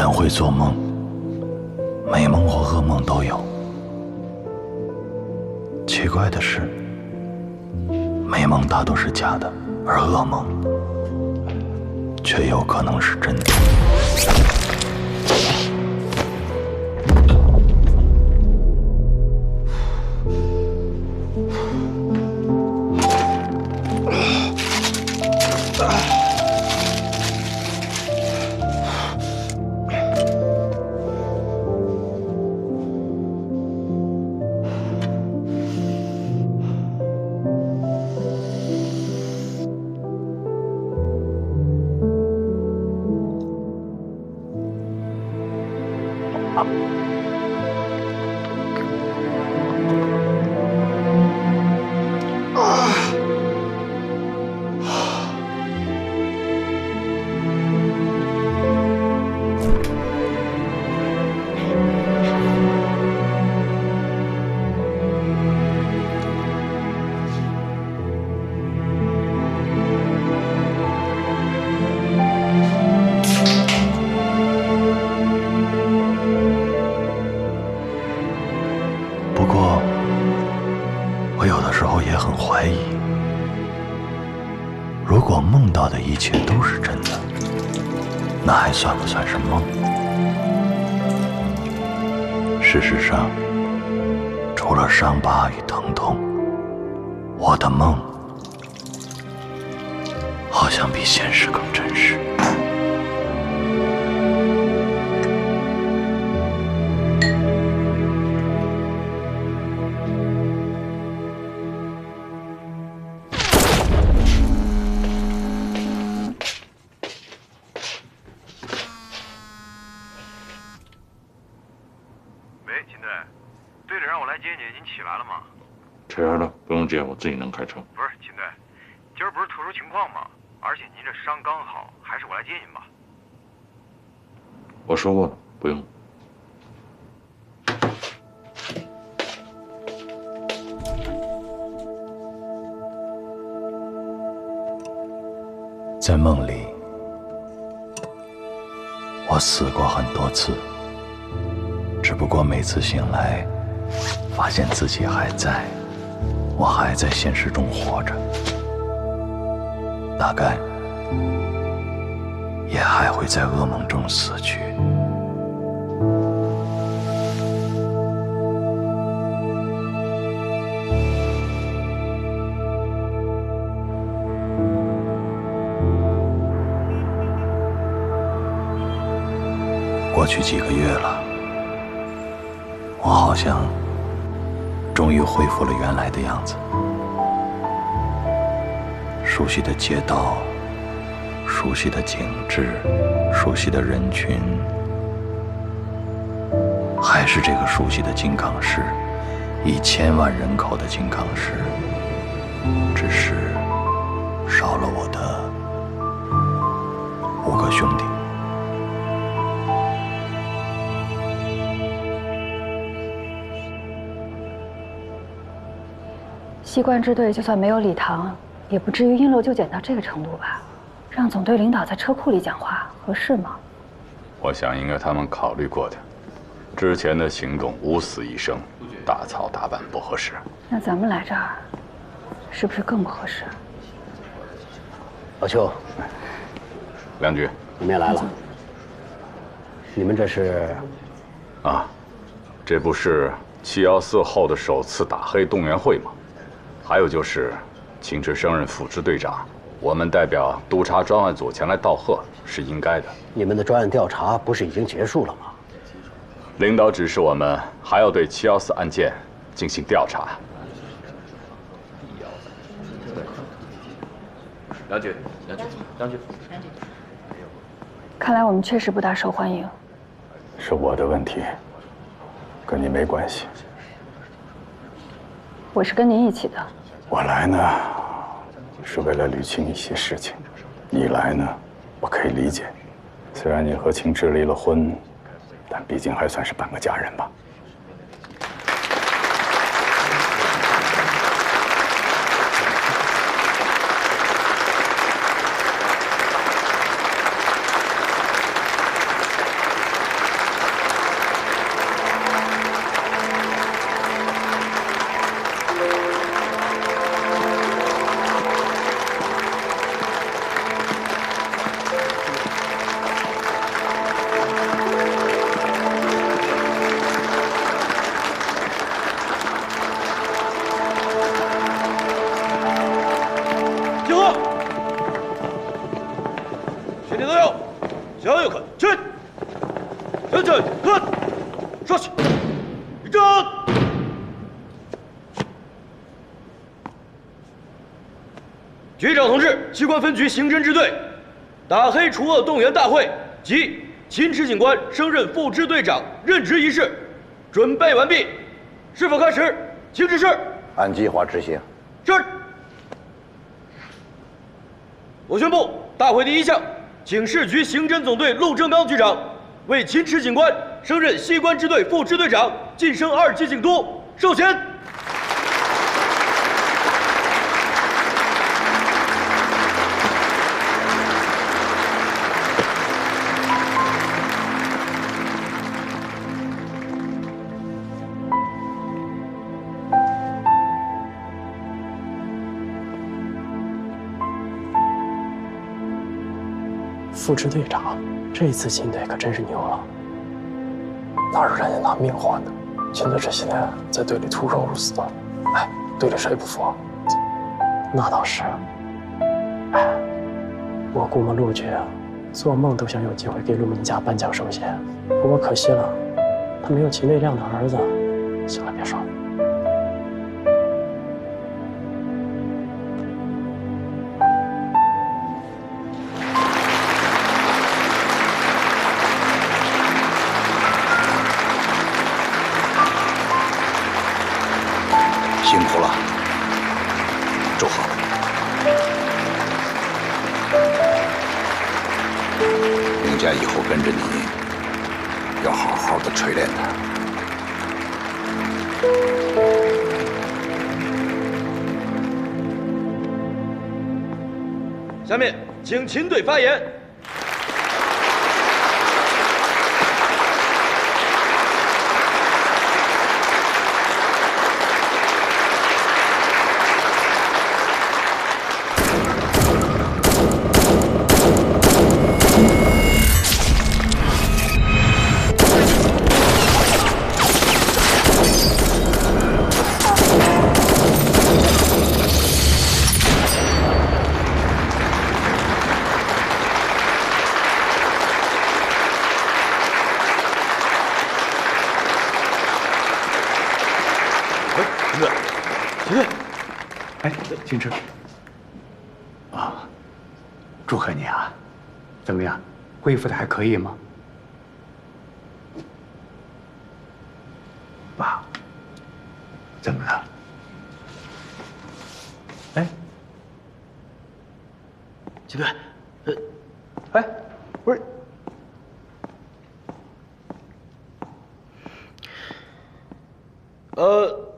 很会做梦，美梦或噩梦都有。奇怪的是，美梦大多是假的，而噩梦却有可能是真的。不过，我有的时候也很怀疑，如果梦到的一切都是真的，那还算不算是梦？事实上，除了伤疤与疼痛，我的梦好像比现实更真实。队长让我来接你，您起来了吗？起来了，不用接，我自己能开车。不是，秦队，今儿不是特殊情况吗？而且您这伤刚好，还是我来接您吧。我说过了，不用。在梦里，我死过很多次，只不过每次醒来，发现自己还在，我还在现实中活着，大概也还会在噩梦中死去。过去几个月了，我好像终于恢复了原来的样子。熟悉的街道，熟悉的景致，熟悉的人群，还是这个熟悉的金港市，1000万人口的金港市，只是少了我的5个兄弟。西关支队就算没有礼堂，也不至于因陋就简到这个程度吧？让总队领导在车库里讲话，合适吗？我想应该他们考虑过的。之前的行动五死一生，大操大办不合适。那咱们来这儿，是不是更不合适？老邱，梁局，你们也来了。你们这是？啊，这不是714后的首次打黑动员会吗？还有就是，秦志升任副支队长，我们代表督察专案组前来道贺是应该的。你们的专案调查不是已经结束了吗？领导指示我们还要对714案件进行调查。梁局，看来我们确实不大受欢迎。是我的问题，跟你没关系。我是跟您一起的。我来呢，是为了捋清一些事情。你来呢，我可以理解。虽然你和秦志离了婚，但毕竟还算是半个家人吧。局长同志，机关分局刑侦支队打黑除恶动员大会及秦池警官升任副支队长任职仪式准备完毕，是否开始？请指示。按计划执行。是。我宣布，大会第一项，请市局刑侦总队陆正刚局长为秦池警官升任西关支队副支队长，晋升2级警督，授衔。副支队长，这次秦队可真是牛了，哪有人家拿命换的？秦队这些年在队里出生入死，哎，队里谁不服？那倒是。哎，我估摸陆局做梦都想有机会给陆明家颁奖授衔，不过可惜了，他没有秦队这样的儿子。行了，别说了。辛苦了，祝贺！明家以后跟着你，要好好的锤炼他。下面请秦队发言。秦池，啊，祝贺你啊！怎么样，恢复的还可以吗？爸，怎么了？哎，秦队，哎，不是，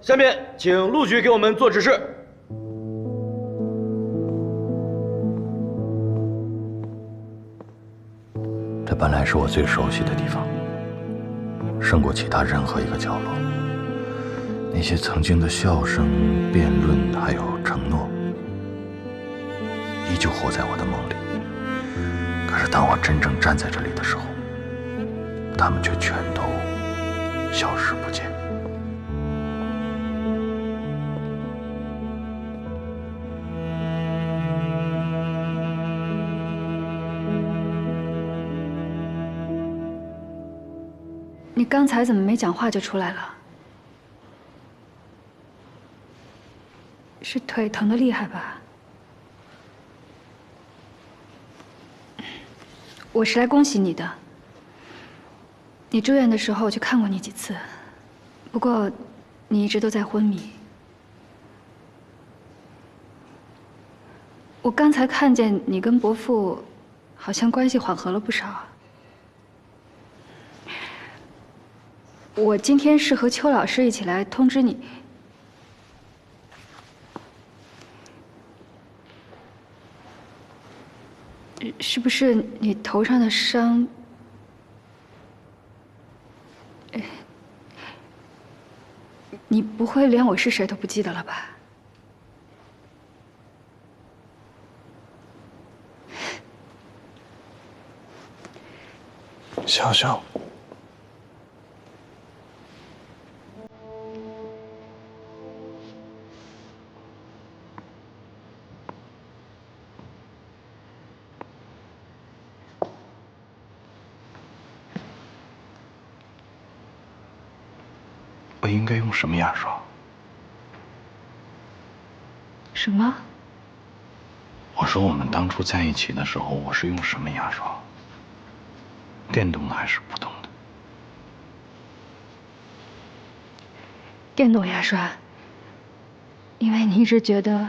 下面请陆局给我们做指示。这本来是我最熟悉的地方，胜过其他任何一个角落。那些曾经的笑声、辩论还有承诺，依旧活在我的梦里。可是当我真正站在这里的时候，他们却全都消失不见。你刚才怎么没讲话就出来了？是腿疼得厉害吧？我是来恭喜你的。你住院的时候我去看过你几次，不过你一直都在昏迷。我刚才看见你跟伯父好像关系缓和了不少。我今天是和邱老师一起来通知你。是不是你头上的伤？你不会连我是谁都不记得了吧？笑笑。我应该用什么牙刷？什么？我说我们当初在一起的时候，我是用什么牙刷？电动的还是不动的？电动牙刷，因为你一直觉得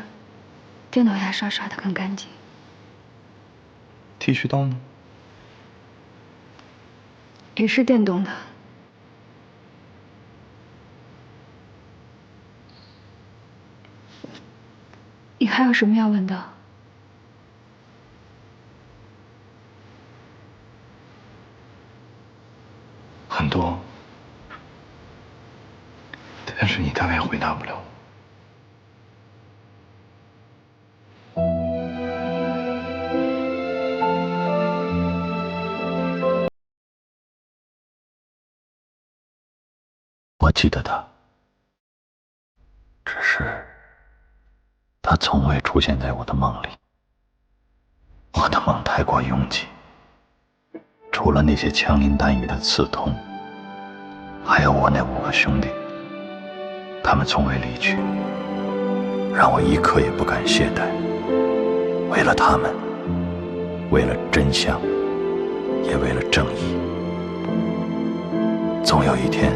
电动牙刷刷得更干净。剃须刀呢？也是电动的。你还有什么要问的？很多，但是你大概回答不了我。我记得他，只是他从未出现在我的梦里。我的梦太过拥挤，除了那些枪林弹雨的刺痛，还有我那5个兄弟，他们从未离去，让我一刻也不敢懈怠。为了他们，为了真相，也为了正义，总有一天，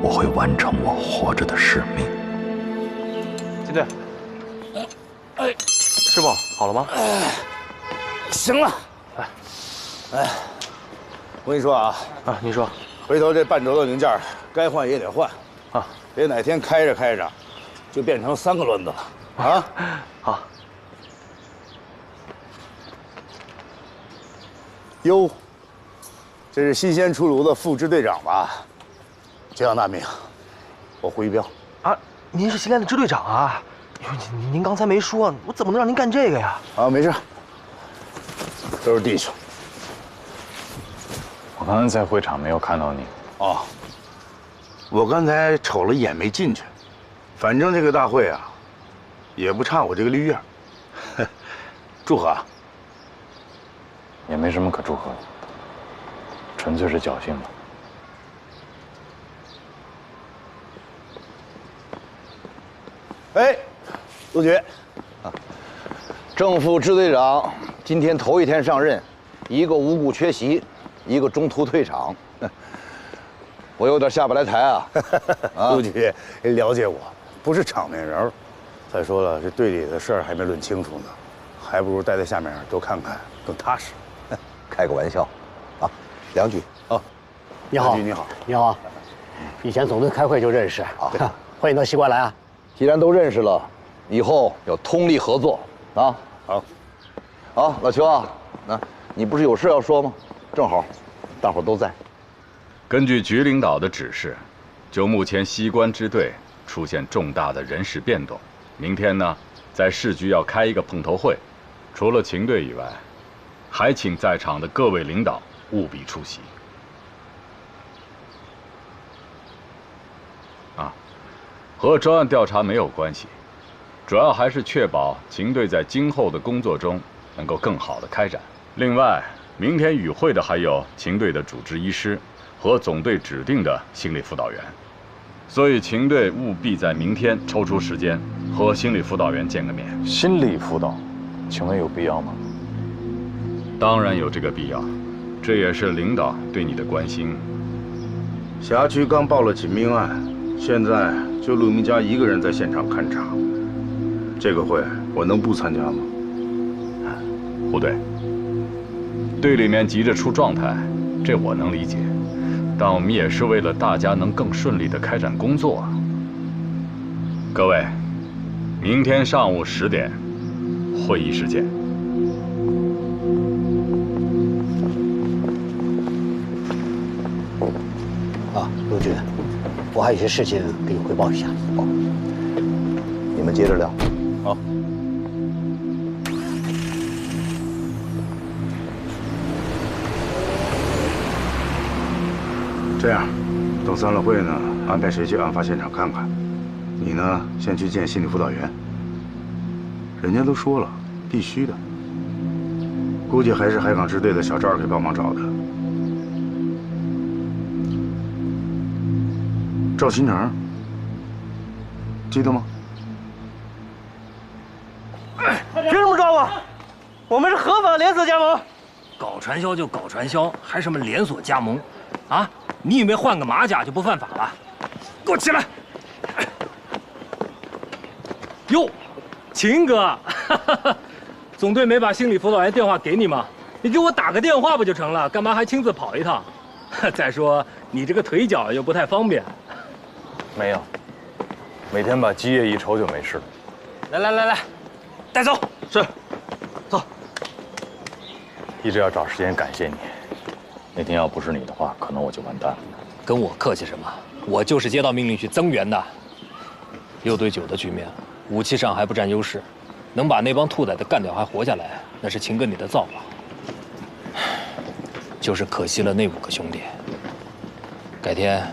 我会完成我活着的使命。金队，师傅好了吗？行了。我跟你说啊，您说，回头这半轴的零件该换也得换啊，别哪天开着就变成3个轮子了啊。好。哟，这是新鲜出炉的副支队长吧？久仰大名，我胡一彪。啊，您是新来的支队长啊？您刚才没说，我怎么能让您干这个呀？啊，没事，都是弟兄。我刚才在会场没有看到你。哦，我刚才瞅了一眼没进去，反正这个大会啊，也不差我这个绿叶。祝贺啊！也没什么可祝贺的，纯粹是侥幸吧。哎，陆局，正副支队长今天头一天上任，一个无故缺席，一个中途退场，我有点下不来台啊。陆局了解我，不是场面人。再说了，这队里的事儿还没论清楚呢，还不如待在下面多看看，更踏实。开个玩笑，啊，梁局啊，你好，你好，你好，以前总队开会就认识啊，欢迎到西关来啊。既然都认识了，以后要通力合作啊。好，好，老邱啊，你不是有事要说吗？正好，大伙都在。根据局领导的指示，就目前西关支队出现重大的人事变动，明天呢，在市局要开一个碰头会，除了秦队以外，还请在场的各位领导务必出席。和专案调查没有关系，主要还是确保秦队在今后的工作中能够更好的开展。另外，明天与会的还有秦队的主治医师和总队指定的心理辅导员，所以秦队务必在明天抽出时间和心理辅导员见个面。心理辅导，请问有必要吗？当然有这个必要，这也是领导对你的关心。辖区刚报了起命案，现在就陆明佳一个人在现场勘查。这个会我能不参加吗？胡队，队里面急着出状态，这我能理解，但我们也是为了大家能更顺利地开展工作啊。各位，明天上午10点，会议室见。啊，陆局，我还有些事情给你汇报一下。好，你们接着聊。好。这样，等散了会呢，安排谁去案发现场看看。你呢，先去见心理辅导员。人家都说了，必须的。估计还是海港支队的小赵给帮忙找的。赵新成，记得吗？凭什么抓我？我们是合法连锁加盟。搞传销就搞传销，还什么连锁加盟？啊，你以为换个马甲就不犯法了？给我起来！哟，秦哥，总队没把心理辅导员电话给你吗？你给我打个电话不就成了？干嘛还亲自跑一趟？再说你这个腿脚又不太方便。没有，每天把积液一抽就没事了。来，带走。是，走。一直要找时间感谢你，那天要不是你的话，可能我就完蛋了。跟我客气什么？我就是接到命令去增援的。6对9的局面，武器上还不占优势，能把那帮兔崽子干掉还活下来，那是秦哥你的造化。就是可惜了那5个兄弟。改天，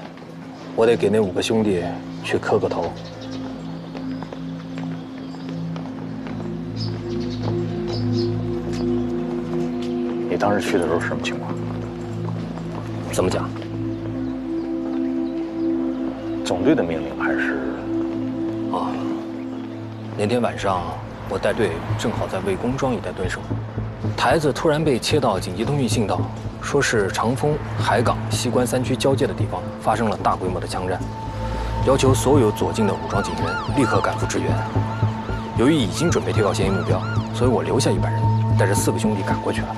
我得给那5个兄弟去磕个头。你当时去的时候是什么情况？怎么讲？总队的命令还是？啊，那天晚上我带队正好在魏公庄一带蹲守，台子突然被切到紧急通讯信道，说是长丰、海港、西关3区交界的地方发生了大规模的枪战，要求所有左近的武装警员立刻赶赴支援。由于已经准备贴告嫌疑目标，所以我留下100人，带着4个兄弟赶过去了。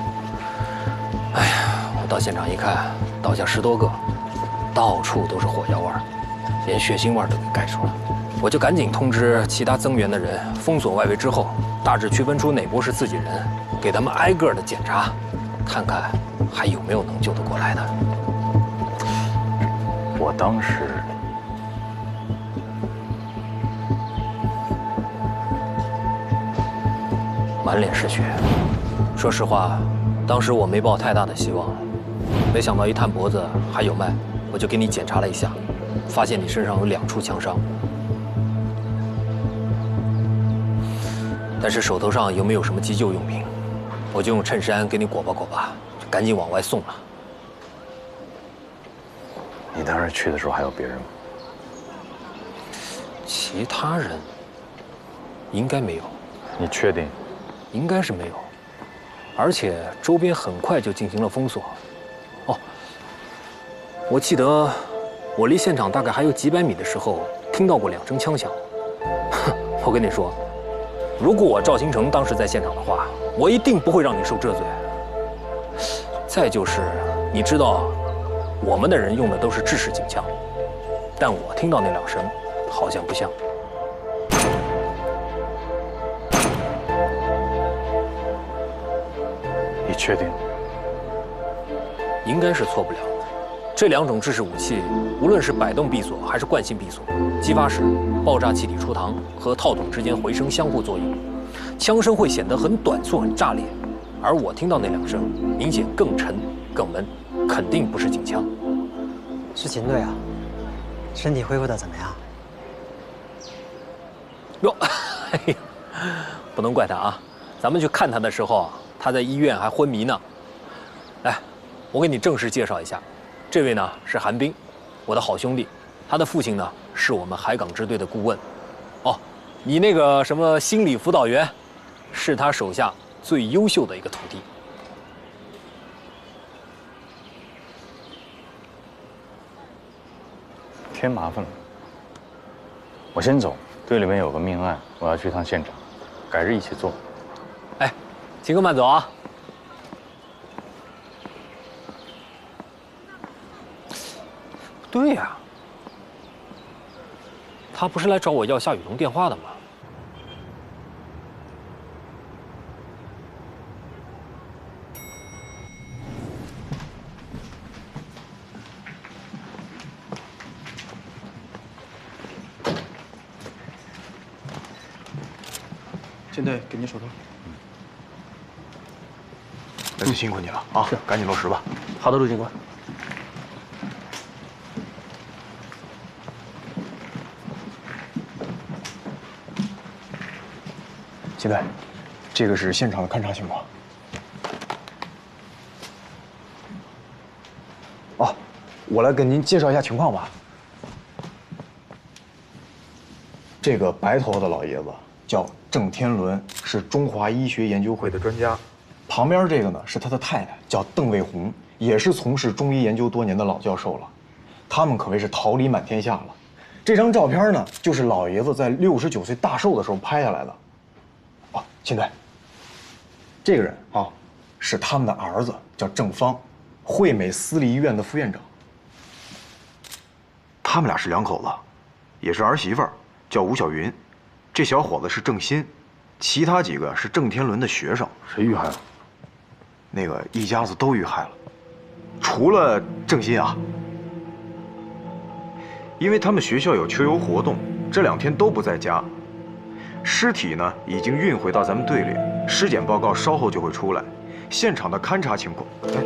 哎呀，我到现场一看，倒下10多个，到处都是火药味儿，连血腥味儿都给盖住了。我就赶紧通知其他增援的人，封锁外围之后，大致区分出哪波是自己人，给他们挨个的检查，看看还有没有能救得过来的。我当时满脸是血，说实话，当时我没抱太大的希望，没想到一探脖子还有脉，我就给你检查了一下，发现你身上有2处枪伤。但是手头上又没有什么急救用品，我就用衬衫给你裹吧，就赶紧往外送了。你当时去的时候还有别人吗？其他人应该没有。你确定？应该是没有，而且周边很快就进行了封锁。哦，我记得我离现场大概还有几百米的时候，听到过2声枪响。哼，我跟你说。如果我赵新成当时在现场的话，我一定不会让你受这罪。再就是，你知道，我们的人用的都是制式警枪，但我听到那2声，好像不像。你确定？应该是错不了。这2种制式武器，无论是摆动闭锁还是惯性闭锁，激发时爆炸气体出膛和套筒之间回声相互作用，枪声会显得很短促、很炸裂。而我听到那2声，明显更沉、更闷，肯定不是警枪。是秦队啊，身体恢复的怎么样？哟，哎呀，不能怪他啊！咱们去看他的时候，他在医院还昏迷呢。来，我给你正式介绍一下。这位呢是韩冰，我的好兄弟，他的父亲呢是我们海港支队的顾问。哦，你那个什么心理辅导员，是他手下最优秀的一个徒弟。添麻烦了，我先走，队里面有个命案，我要去趟现场，改日一起做。哎，秦哥慢走啊。对呀，他不是来找我要夏雨桐电话的吗？秦队，给您手套。那就辛苦你了啊！是，赶紧落实吧。好的，陆警官。秦队，这个是现场的勘查情况。哦，我来给您介绍一下情况吧。这个白头发的老爷子叫郑天伦，是中华医学研究会的专家。旁边这个呢是他的太太，叫邓卫红，也是从事中医研究多年的老教授了。他们可谓是桃李满天下了。这张照片呢，就是老爷子在69岁大寿的时候拍下来的。哦，秦队，这个人啊，是他们的儿子，叫郑芳，惠美私立医院的副院长。他们俩是两口子，也是儿媳妇儿，叫吴小云。这小伙子是郑鑫，其他几个是郑天伦的学生。谁遇害了？那个一家子都遇害了，除了郑鑫啊。因为他们学校有秋游活动，这2天都不在家。尸体呢已经运回到咱们队里，尸检报告稍后就会出来。现场的勘查情况，哎。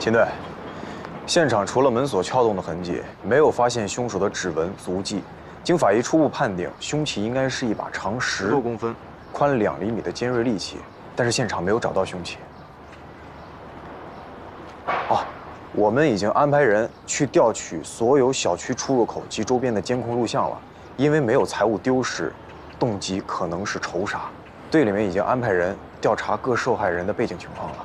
秦队，现场除了门锁撬动的痕迹，没有发现凶手的指纹足迹。经法医初步判定，凶器应该是一把长10多公分、宽2厘米的尖锐利器，但是现场没有找到凶器。我们已经安排人去调取所有小区出入口及周边的监控录像了，因为没有财物丢失，动机可能是仇杀。队里面已经安排人调查各受害人的背景情况了。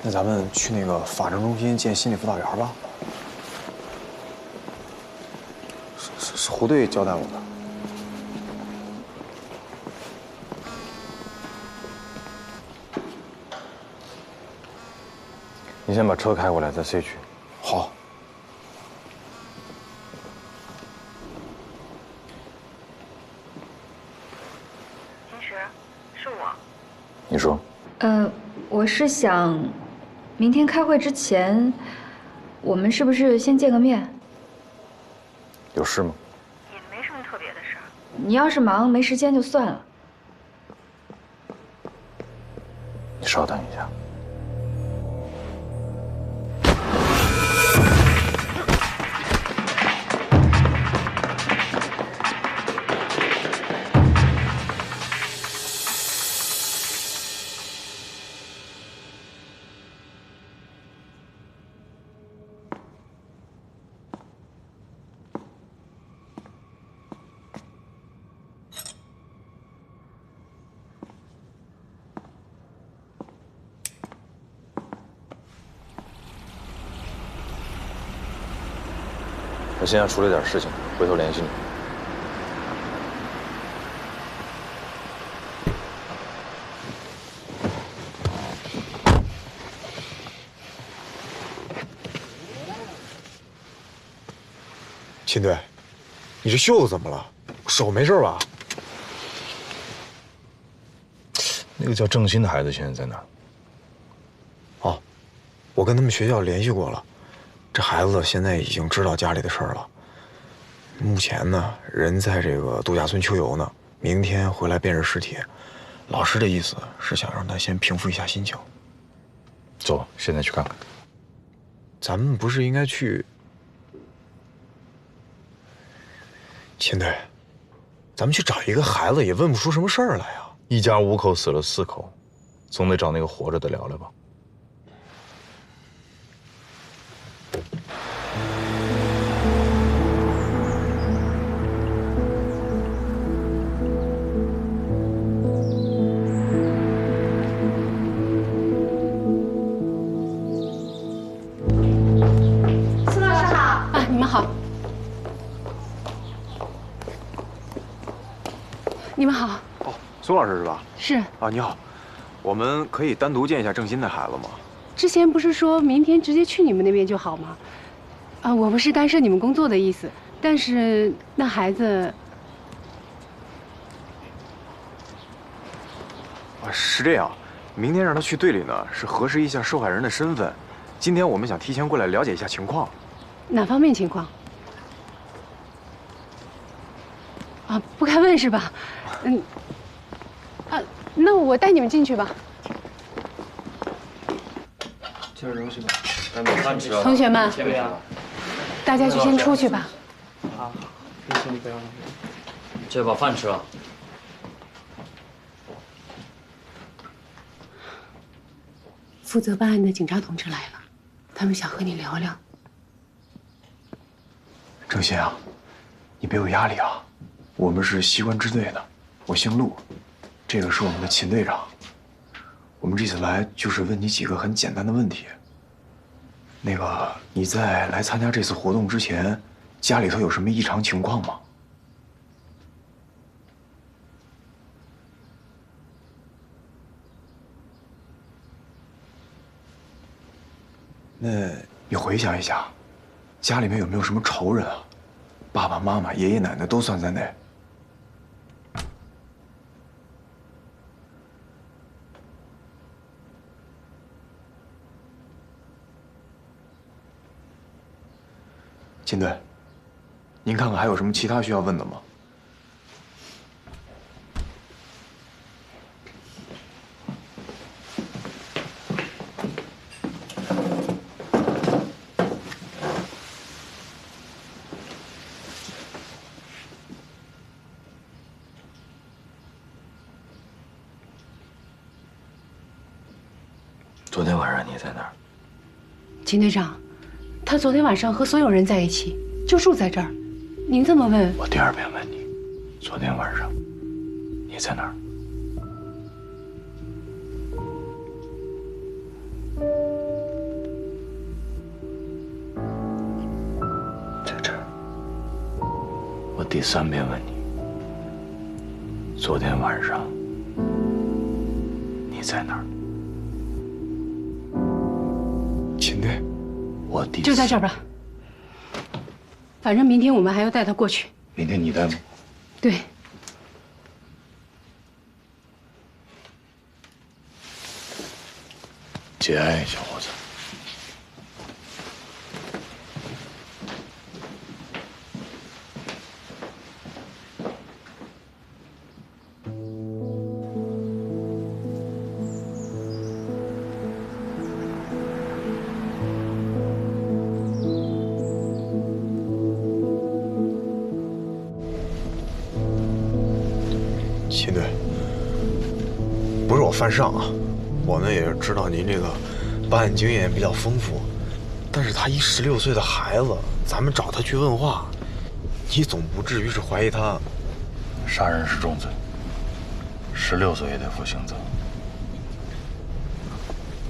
那咱们去那个法政中心见心理辅导员吧。是胡队交代我的。你先把车开过来，在 C 区。好。秦石，是我。你说。我是想，明天开会之前，我们是不是先见个面？有事吗？也没什么特别的事儿。你要是忙没时间就算了。你稍等一下。我现在处理点事情，回头联系你。秦队，你这袖子怎么了？手没事吧？那个叫郑鑫的孩子现在在哪儿？哦，我跟他们学校联系过了。这孩子现在已经知道家里的事儿了。目前呢，人在这个度假村秋游呢，明天回来辨认尸体。老师的意思是想让他先平复一下心情。走，现在去看看。咱们不是应该去？秦队，咱们去找一个孩子也问不出什么事儿来呀。一家5口死了4口，总得找那个活着的聊聊吧。苏老师好啊，你们好。你们好。哦，苏老师是吧？是啊，你好。我们可以单独见一下郑鑫的孩子吗？之前不是说明天直接去你们那边就好吗？啊，我不是干涉你们工作的意思，但是那孩子……啊，是这样，明天让他去队里呢，是核实一下受害人的身份。今天我们想提前过来了解一下情况。哪方面情况？啊，不该问是吧？那我带你们进去吧。接着东西吧，该买饭吃了。同学们，大家就先出去吧。好，你不要。接着把饭吃了。负责办案的警察同志来了，他们想和你聊聊。郑鑫啊，你别有压力啊，我们是西关支队的，我姓陆，这个是我们的秦队长。我们这次来就是问你几个很简单的问题。那个，你在来参加这次活动之前，家里头有什么异常情况吗？那你回想一下，家里面有没有什么仇人啊？爸爸妈妈、爷爷奶奶都算在内。秦队，您看看还有什么其他需要问的吗？昨天晚上你在哪儿？秦队长，他昨天晚上和所有人在一起，就住在这儿。您这么问，我第2遍问你，昨天晚上你在哪儿？第3遍问你，昨天晚上你在哪儿？秦队，我第就在这儿吧。反正明天我们还要带他过去。明天你带吗？对。节哀，小伙子。秦队，不是我犯上啊，我呢也知道您这个办案经验比较丰富，但是他一16岁的孩子，咱们找他去问话，你总不至于是怀疑他杀人是重罪，16岁也得负刑责。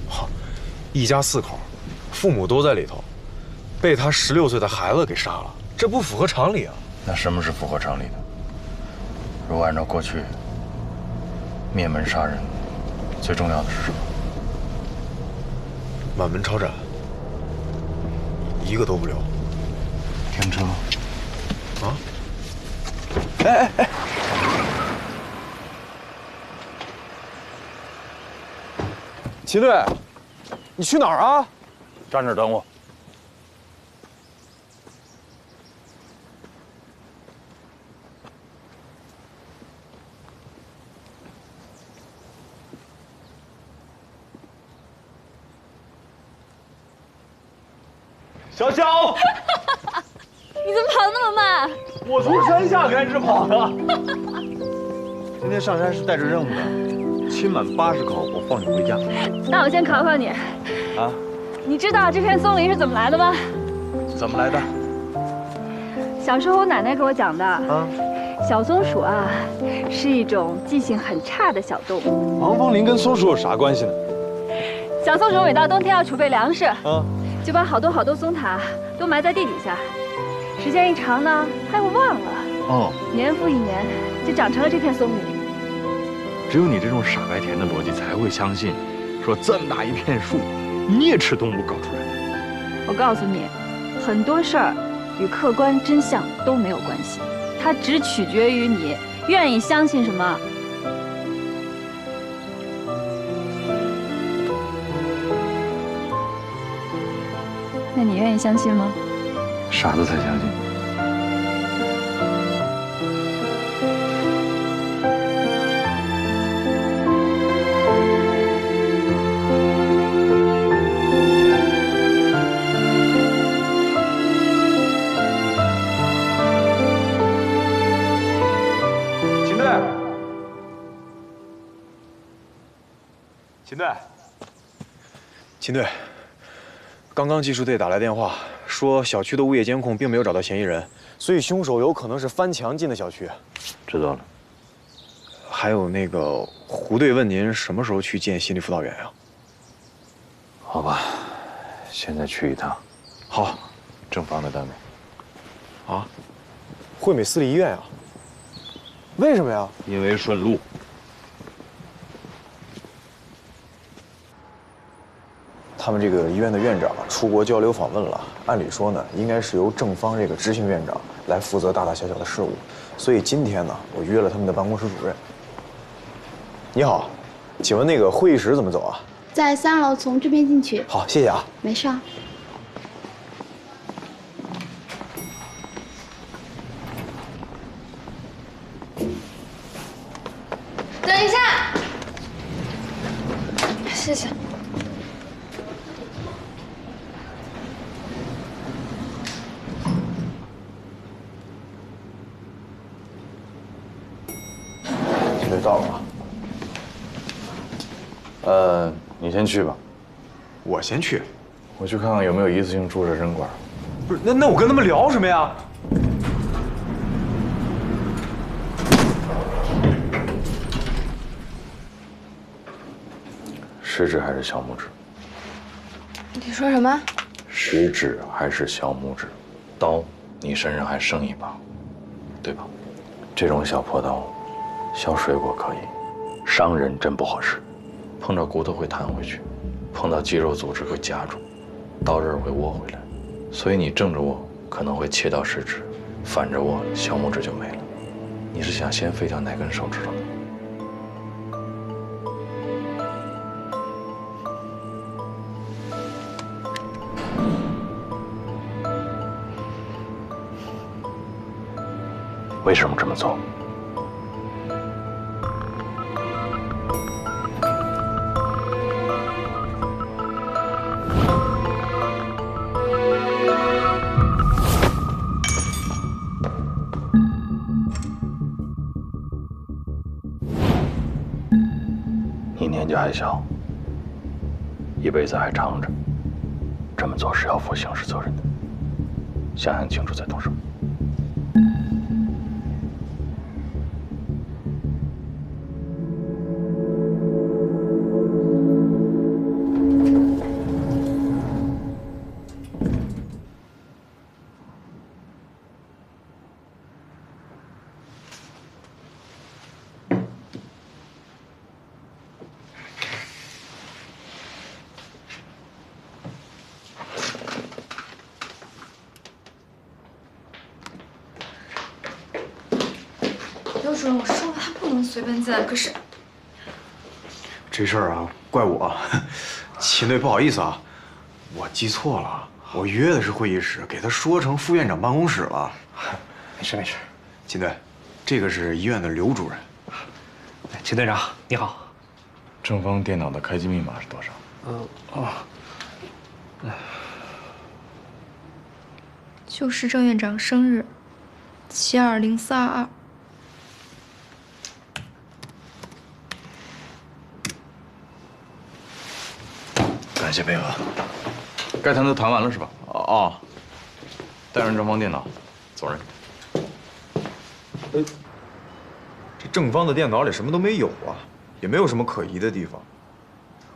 好，一家4口，父母都在里头，被他16岁的孩子给杀了，这不符合常理啊！那什么是符合常理的？如果按照过去，灭门杀人最重要的是什么？满门抄斩，一个都不留。停车！啊！哎！秦队，你去哪儿啊？站这儿等我。小小，你怎么跑那么慢？我从山下开始跑的。今天上山是带着任务的，亲满80口，我放你回家。那我先考考你，啊？你知道这片松林是怎么来的吗？怎么来的？小时候我奶奶给我讲的。啊？小松鼠啊，是一种记性很差的小动物。王风林跟松鼠有啥关系呢？小松鼠每到冬天要储备粮食。啊。就把好多松塔都埋在地底下，时间一长呢，它又忘了。哦，年复一年，就长成了这片松林。只有你这种傻白甜的逻辑才会相信，说这么大一片树，啮齿动物搞出来的。我告诉你，很多事儿与客观真相都没有关系，它只取决于你愿意相信什么。那你愿意相信吗？傻子才相信。秦队，秦队，秦队。刚刚技术队打来电话，说小区的物业监控并没有找到嫌疑人，所以凶手有可能是翻墙进的小区。知道了。还有那个胡队问您什么时候去见心理辅导员呀？好吧，现在去一趟。好，正方的单位。啊？惠美私立医院呀？为什么呀？因为顺路。他们这个医院的院长出国交流访问了，按理说呢，应该是由正方这个执行院长来负责大大小小的事务，所以今天呢，我约了他们的办公室主任。你好，请问那个会议室怎么走啊？在3楼，从这边进去。好，谢谢啊。没事啊。等一下，谢谢。这就到了。你先去吧。我先去。我去看看有没有一次性注射针管。不是，那我跟他们聊什么呀？食指还是小拇指？你说什么？食指还是小拇指？刀，你身上还剩一把，对对吧？这种小破刀，削水果可以，伤人真不合适。碰着骨头会弹回去，碰到肌肉组织会夹住，刀刃会窝回来。所以你正着握可能会切到食指，反着握小拇指就没了。你是想先废掉哪根手指头呢？ 为什么这么做？你年纪还小，一辈子还长着，这么做是要负刑事责任的。想想清楚再动手。 刘主任，我说了他不能随便进来，可是这事儿啊，怪我，秦队不好意思啊，我记错了，我约的是会议室，给他说成副院长办公室了。没事没事，秦队，这个是医院的刘主任。秦队长你好。正方电脑的开机密码是多少？就是郑院长生日，720422。 感谢配合，该谈都谈完了是吧？哦，带上正方电脑，走人。这正方的电脑里什么都没有啊，也没有什么可疑的地方，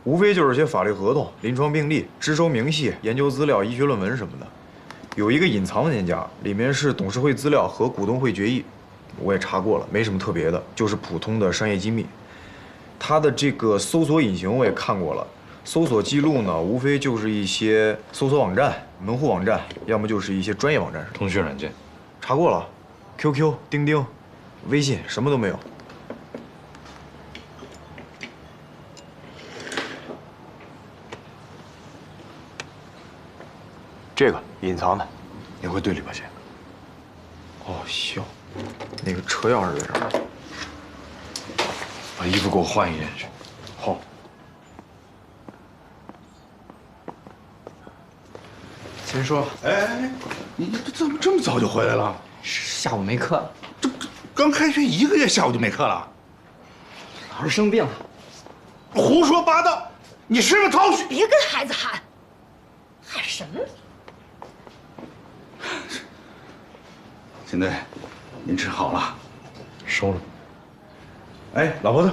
无非就是些法律合同、临床病历、支收明细、研究资料、医学论文什么的。有一个隐藏文件夹，里面是董事会资料和股东会决议，我也查过了，没什么特别的，就是普通的商业机密。它的这个搜索引擎我也看过了。 搜索记录呢，无非就是一些搜索网站、门户网站，要么就是一些专业网站。通讯软件，查过了 ，QQ、钉钉、微信什么都没有。这个隐藏的，你会队里吧先？哦，行。那个车钥匙在这儿。把衣服给我换一件去。好。 秦叔，哎，你怎么这么早就回来了？下午没课了。这刚开学1个月，下午就没课了？老师生病了。胡说八道！你是不是逃学？别跟孩子喊，喊什么？秦队，您治好了？收了。哎，老婆子，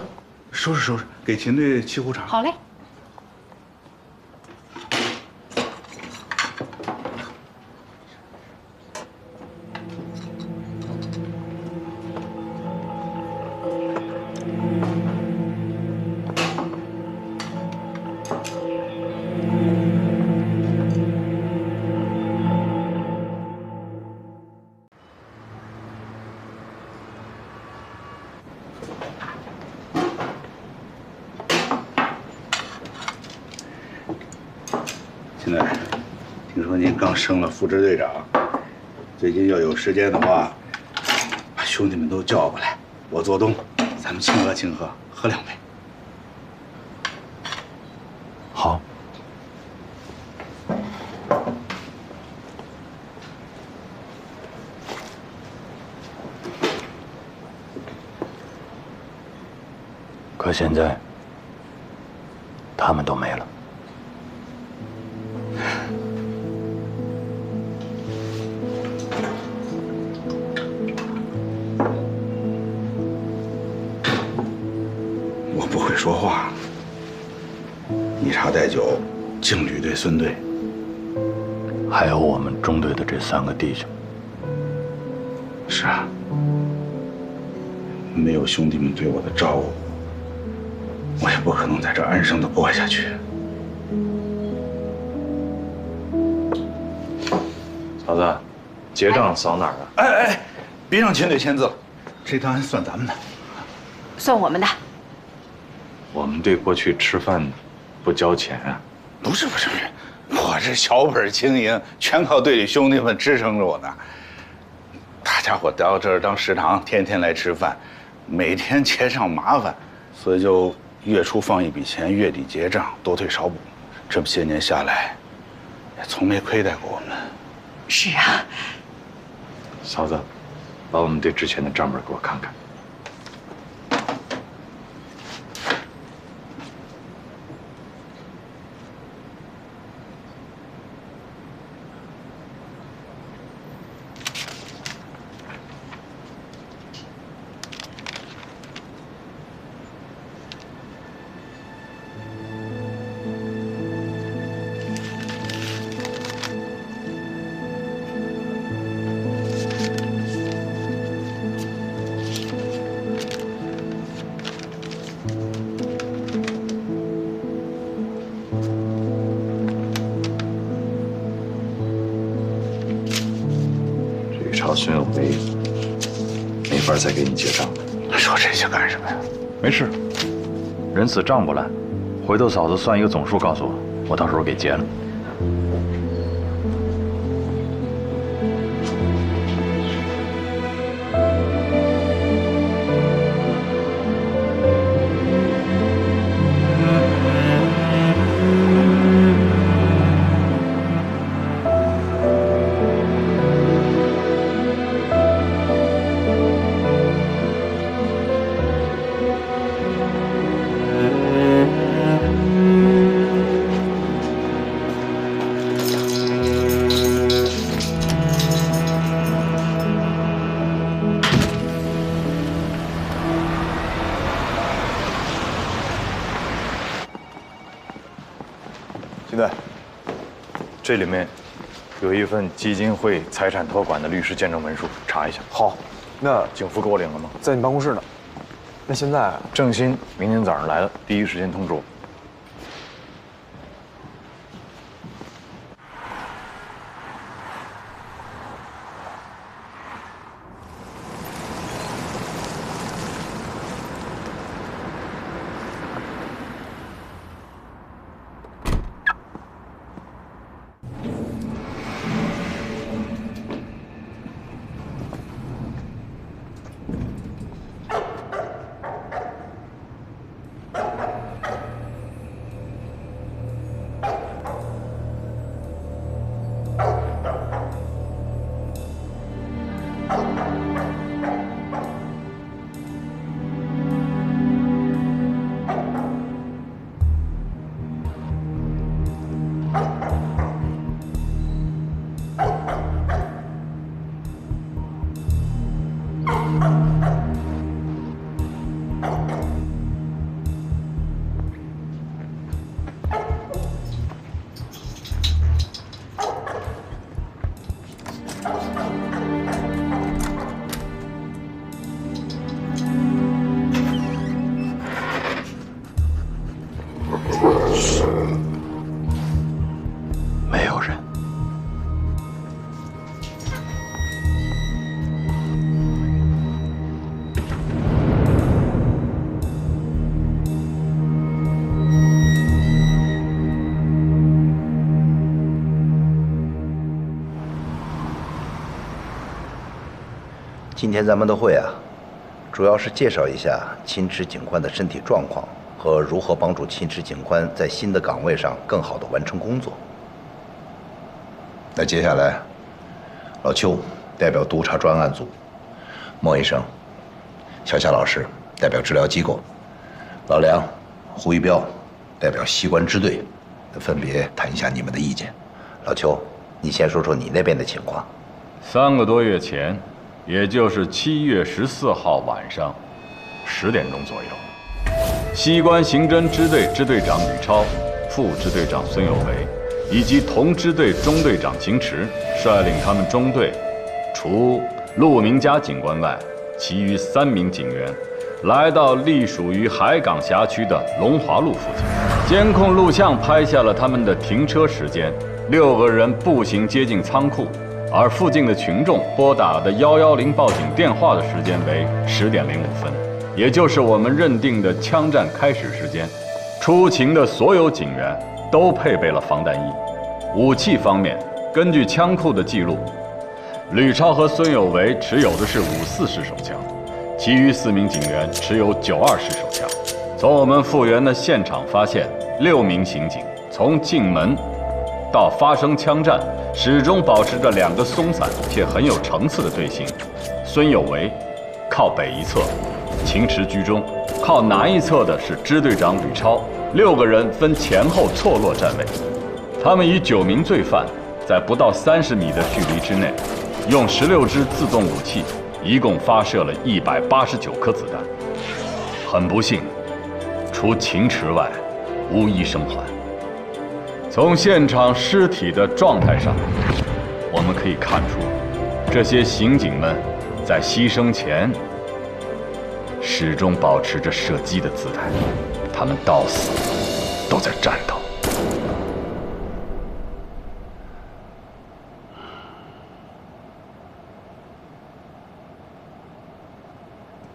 收拾收拾，给秦队沏壶茶。好嘞。 秦队，听说您刚升了副支队长，最近要有时间的话，把兄弟们都叫过来，我做东，咱们庆贺庆贺，喝2杯。好。可现在，他们都没了。 我不会说话，以茶代酒，敬旅队、孙队，还有我们中队的这3个弟兄。是啊，没有兄弟们对我的照顾，我也不可能在这安生的过下去。嫂子，结账扫哪儿啊？哎，别让秦队签字了，这单算咱们的。算我们的。我们队过去吃饭不交钱啊？不是，我这小本经营，全靠队里兄弟们支撑着我呢。大家伙到这儿当食堂，天天来吃饭，每天结账麻烦，所以就月初放一笔钱，月底结账，多退少补。这么些年下来，也从没亏待过我们。是啊。嫂子，把我们队之前的账本给我看看。孙有为没法再给你结账了。说这些干什么呀？没事，人死账不烂，回头嫂子算一个总数告诉我，我到时候给结了。这里面有一份基金会财产托管的律师见证文书，查一下。好，那警服给我领了吗？在你办公室呢。那现在郑鑫明天早上来了，第一时间通知我。没有人。今天咱们的会啊，主要是介绍一下秦池警官的身体状况和如何帮助秦池警官在新的岗位上更好地完成工作。那接下来，老邱代表督察专案组，莫医生、小夏老师代表治疗机构，老梁、胡一彪代表西关支队，分别谈一下你们的意见。老邱，你先说说你那边的情况。3个多月前，也就是7月14号晚上10点钟左右，西关刑侦支队支队长吕超、副支队长孙有为以及同支队中队长秦池率领他们中队，除陆明佳警官外其余3名警员来到隶属于海港辖区的龙华路附近，监控录像拍下了他们的停车时间，6个人步行接近仓库，而附近的群众拨打的110报警电话的时间为10点05分，也就是我们认定的枪战开始时间。出勤的所有警员都配备了防弹衣。武器方面，根据枪库的记录，吕超和孙有为持有的是5.4式手枪，其余4名警员持有9.2式手枪。从我们复原的现场发现，6名刑警从进门到发生枪战，始终保持着2个松散且很有层次的队形。孙有为靠北一侧，秦池居中；靠南一侧的是支队长吕超。6个人分前后错落站位，他们以9名罪犯在不到30米的距离之内，用16支自动武器，一共发射了189颗子弹。很不幸，除秦池外，无一生还。从现场尸体的状态上，我们可以看出，这些刑警们在牺牲前始终保持着射击的姿态，他们到死都在战斗。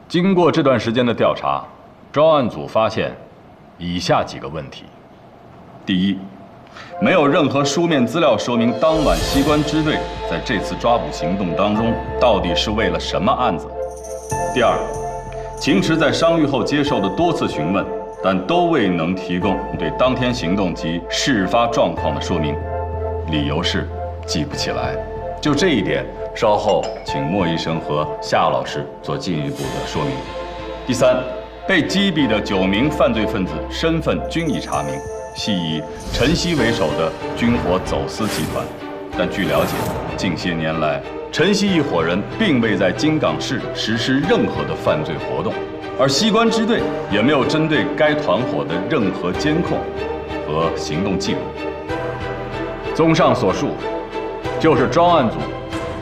经过这段时间的调查，专案组发现以下几个问题：第一，没有任何书面资料说明当晚西关支队在这次抓捕行动当中到底是为了什么案子。第二，秦池在伤愈后接受的多次询问，但都未能提供对当天行动及事发状况的说明，理由是记不起来。就这一点，稍后请莫医生和夏老师做进一步的说明。第三，被击毙的9名犯罪分子身份均已查明，系以陈曦为首的军火走私集团。但据了解，近些年来，陈曦一伙人并未在京港市实施任何的犯罪活动，而西关支队也没有针对该团伙的任何监控和行动记录。综上所述，就是专案组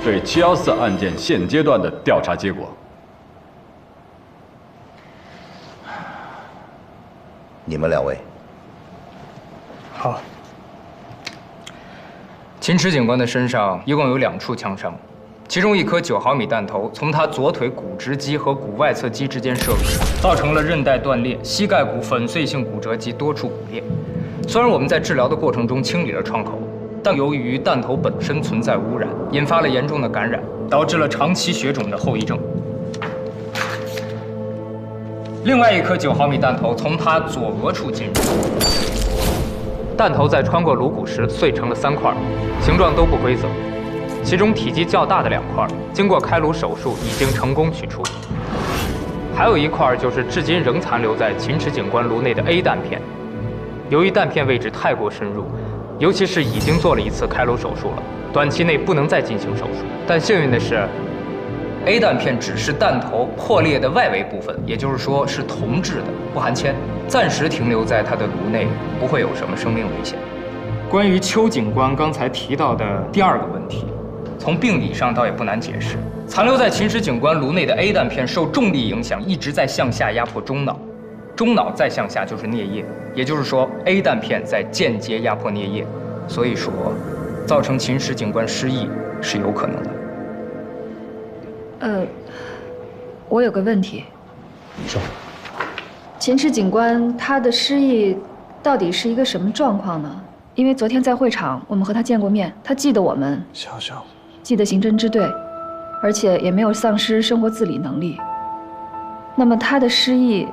对714案件现阶段的调查结果。你们2位。好。秦池警官的身上一共有2处枪伤，其中1颗9毫米弹头从他左腿股直肌和股外侧肌之间射入，造成了韧带断裂、膝盖骨粉碎性骨折及多处骨裂。虽然我们在治疗的过程中清理了创口，但由于弹头本身存在污染，引发了严重的感染，导致了长期血肿的后遗症。另外1颗9毫米弹头从他左额处进入，弹头在穿过颅骨时碎成了3块，形状都不规则。其中体积较大的2块，经过开颅手术已经成功取出。还有1块就是至今仍残留在秦池警官颅内的 A 弹片。由于弹片位置太过深入，尤其是已经做了1次开颅手术了，短期内不能再进行手术。但幸运的是 ，A 弹片只是弹头破裂的外围部分，也就是说是铜制的，不含铅，暂时停留在他的颅内，不会有什么生命危险。关于邱警官刚才提到的第2个问题，从病理上倒也不难解释。残留在秦池警官颅内的 A 弹片受重力影响，一直在向下压迫中脑，中脑再向下就是颞叶，也就是说 A 弹片在间接压迫颞叶，所以说造成秦池警官失忆是有可能的。我有个问题。说。秦池警官他的失忆到底是一个什么状况呢？因为昨天在会场我们和他见过面，他记得我们，想想，记得刑侦支队，而且也没有丧失生活自理能力。那么他的失忆，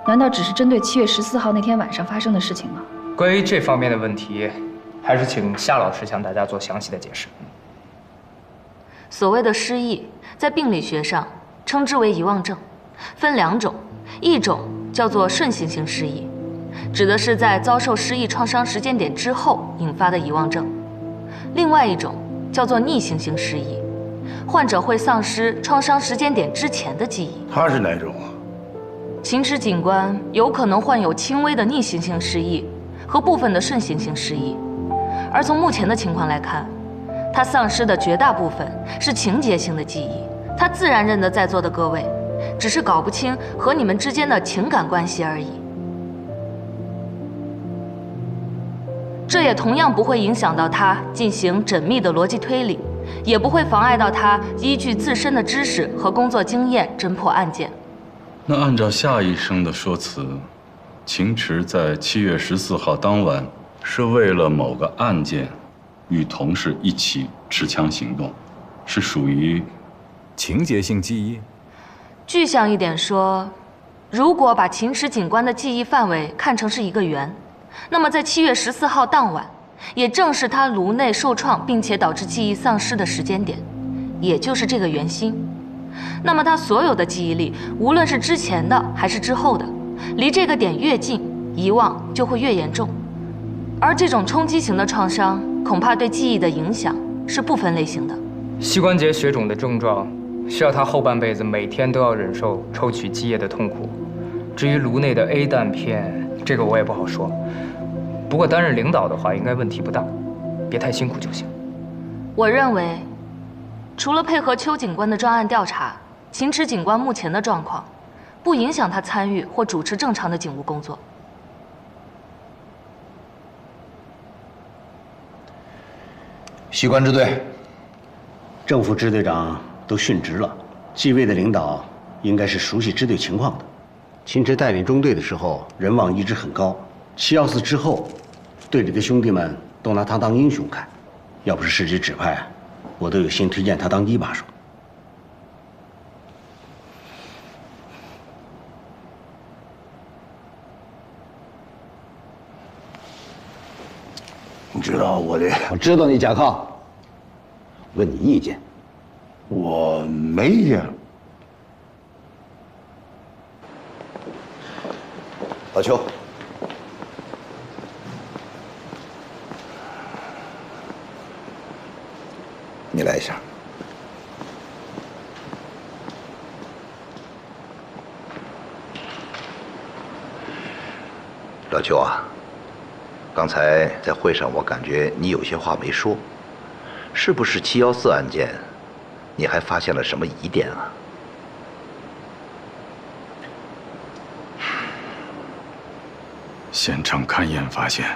难道只是针对7月14号那天晚上发生的事情吗？关于这方面的问题，还是请夏老师向大家做详细的解释。所谓的失忆，在病理学上称之为遗忘症，分2种，一种叫做顺行性失忆，指的是在遭受失忆创伤时间点之后引发的遗忘症；另外一种叫做逆行性失忆，患者会丧失创伤时间点之前的记忆。他是哪种啊？秦池警官有可能患有轻微的逆行性失忆和部分的顺行性失忆，而从目前的情况来看，他丧失的绝大部分是情节性的记忆，他自然认得在座的各位，只是搞不清和你们之间的情感关系而已。这也同样不会影响到他进行缜密的逻辑推理，也不会妨碍到他依据自身的知识和工作经验侦破案件。那按照夏医生的说辞，秦池在7月14号当晚是为了某个案件，与同事一起持枪行动，是属于情节性记忆。具象一点说，如果把秦池警官的记忆范围看成是一个圆，那么在7月14号当晚，也正是他颅内受创并且导致记忆丧失的时间点，也就是这个圆心。那么他所有的记忆力，无论是之前的还是之后的，离这个点越近，遗忘就会越严重。而这种冲击型的创伤，恐怕对记忆的影响是不分类型的。膝关节血肿的症状，需要他后半辈子每天都要忍受抽取积液的痛苦。至于颅内的 A 弹片，这个我也不好说。不过担任领导的话，应该问题不大，别太辛苦就行。我认为，除了配合邱警官的专案调查，秦池警官目前的状况，不影响他参与或主持正常的警务工作。西关支队，正副支队长都殉职了，继位的领导应该是熟悉支队情况的。秦池带领中队的时候，人望一直很高。714之后，队里的兄弟们都拿他当英雄看。要不是市局指派，我都有心推荐他当一把手。你知道我知道你甲亢，问你意见。我没意见。老邱，你来一下。老邱啊，刚才在会上我感觉你有些话没说，是不是714案件，你还发现了什么疑点啊？现场勘验发现，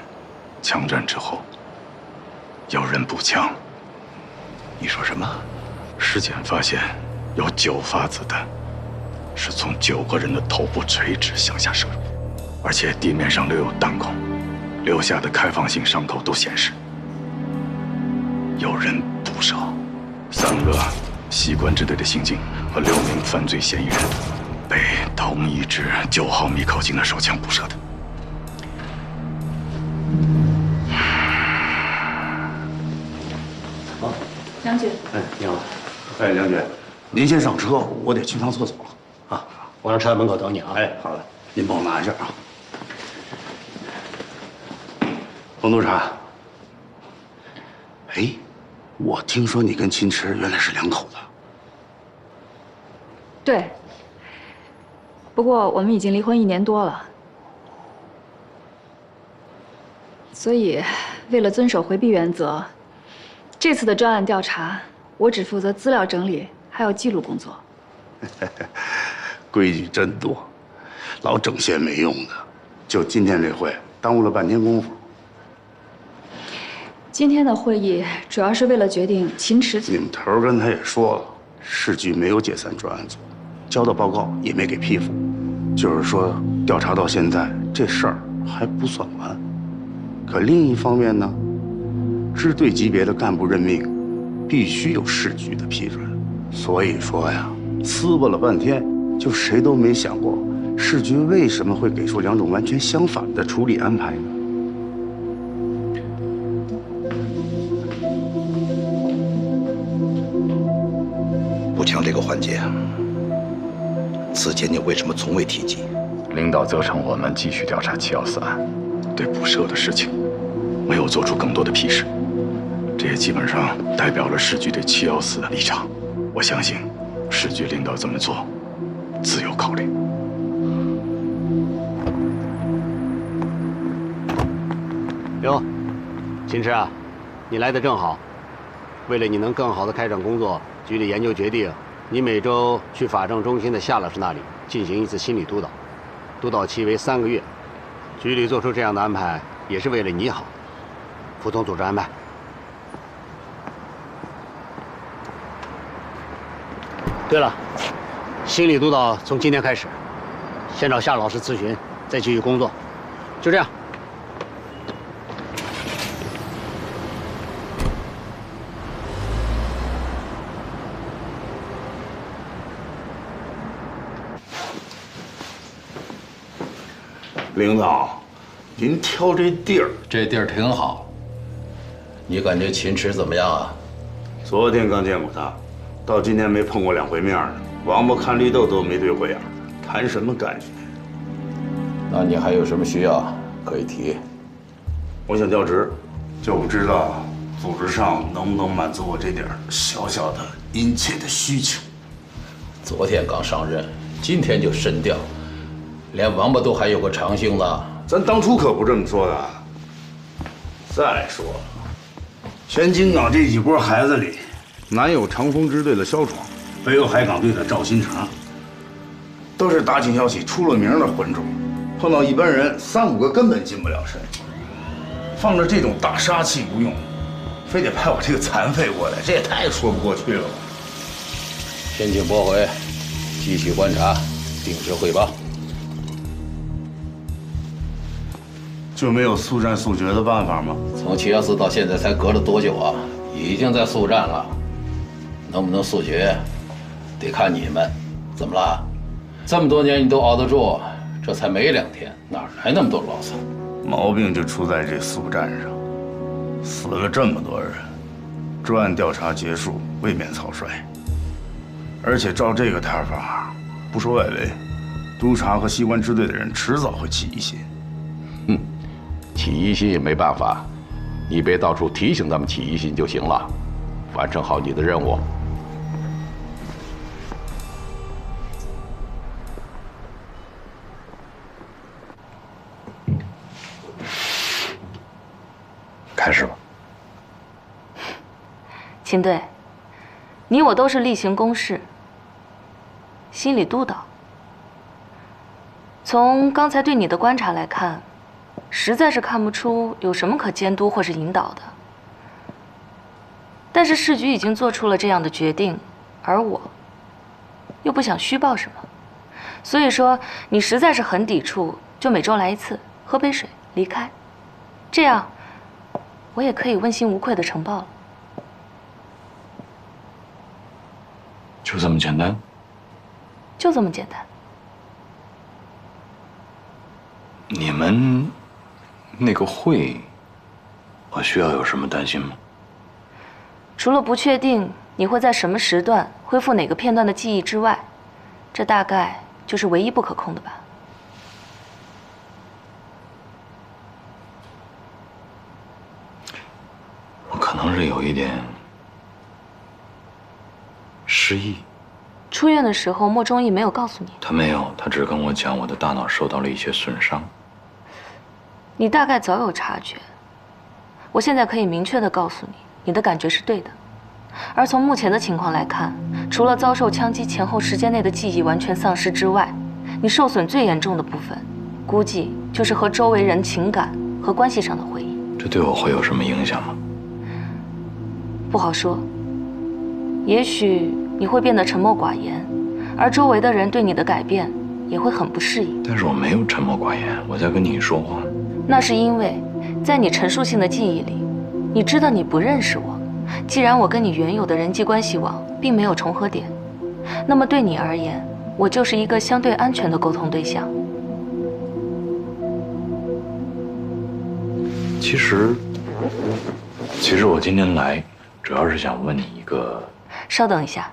枪战之后，有人补枪。你说什么？尸检发现有9发子弹，是从9个人的头部垂直向下射入，而且地面上留有弹孔，留下的开放性伤口都显示有人补射。3个西关支队的刑警和6名犯罪嫌疑人被同一支9毫米口径的手枪补射的。梁局，哎，你好。哎，梁局，您先上车，我得去趟厕所了。啊，我让车在门口等你啊。哎，好嘞，您帮我拿一下啊。冯督察，哎，我听说你跟秦池原来是2口子。对。不过我们已经离婚1年多了，所以为了遵守回避原则。这次的专案调查，我只负责资料整理，还有记录工作。规矩真多，老整些没用的。就今天这会，耽误了半天功夫。今天的会议主要是为了决定秦池。你们头跟他也说了，市局没有解散专案组，交的报告也没给批复，就是说调查到现在这事儿还不算完。可另一方面呢？支队级别的干部任命，必须有市局的批准。所以说呀，呲吧了半天，就谁都没想过，市局为什么会给出2种完全相反的处理安排呢？补枪这个环节，此前你为什么从未提及？领导责成我们继续调查714案，对补射的事情没有做出更多的批示。这也基本上代表了市局对714的立场。我相信，市局领导这么做，自有考虑。哟，秦池啊，你来的正好。为了你能更好的开展工作，局里研究决定，你每周去法政中心的夏老师那里进行一次心理督导，督导期为3个月。局里做出这样的安排，也是为了你好，服从组织安排。对了，心理督导从今天开始，先找夏老师咨询，再继续工作，就这样。领导，您挑这地儿，这地儿挺好。你感觉秦池怎么样啊？昨天刚见过他，到今天没碰过2回面呢。王八看绿豆都没对过眼，谈什么感觉？那你还有什么需要可以提？我想调职，就不知道组织上能不能满足我这点小小的殷切的需求。昨天刚上任，今天就升调。连王八都还有个长星呢，咱当初可不这么说的。再说了，全京港这几波孩子里，哪有长风支队的萧闯，北有海港队的赵新成，都是打警校起出了名的混种，碰到一般人3、5个根本近不了身。放着这种大杀器不用，非得派我这个残废过来，这也太说不过去了吧？先请拨回，继续观察，定时汇报。就没有速战速决的办法吗？从714到现在才隔了多久啊？已经在速战了，能不能速决，得看你们。怎么了？这么多年你都熬得住，这才没2天，哪来那么多牢骚？毛病就出在这速战上，死了这么多人，专案调查结束未免草率。而且照这个摊法，不说外围，督察和西关支队的人迟早会起疑心。哼，起疑心也没办法，你别到处提醒他们起疑心就行了，完成好你的任务。开始吧。秦队，你我都是例行公事，心理督导。从刚才对你的观察来看，实在是看不出有什么可监督或是引导的。但是市局已经做出了这样的决定，而我又不想虚报什么，所以说你实在是很抵触，就每周来一次，喝杯水，离开，这样我也可以问心无愧的呈报了。就这么简单？就这么简单。你们那个会，我需要有什么担心吗？除了不确定你会在什么时段恢复哪个片段的记忆之外，这大概就是唯一不可控的吧。我可能是有一点失忆。出院的时候，莫忠义没有告诉你？他没有，他只跟我讲我的大脑受到了一些损伤。你大概早有察觉。我现在可以明确地告诉你，你的感觉是对的。而从目前的情况来看，除了遭受枪击前后时间内的记忆完全丧失之外，你受损最严重的部分，估计就是和周围人情感和关系上的回忆。这对我会有什么影响吗？不好说。也许你会变得沉默寡言，而周围的人对你的改变也会很不适应。但是我没有沉默寡言，我在跟你说话。那是因为，在你陈述性的记忆里，你知道你不认识我。既然我跟你原有的人际关系网并没有重合点，那么对你而言，我就是一个相对安全的沟通对象。其实我今天来，主要是想问你一个。稍等一下。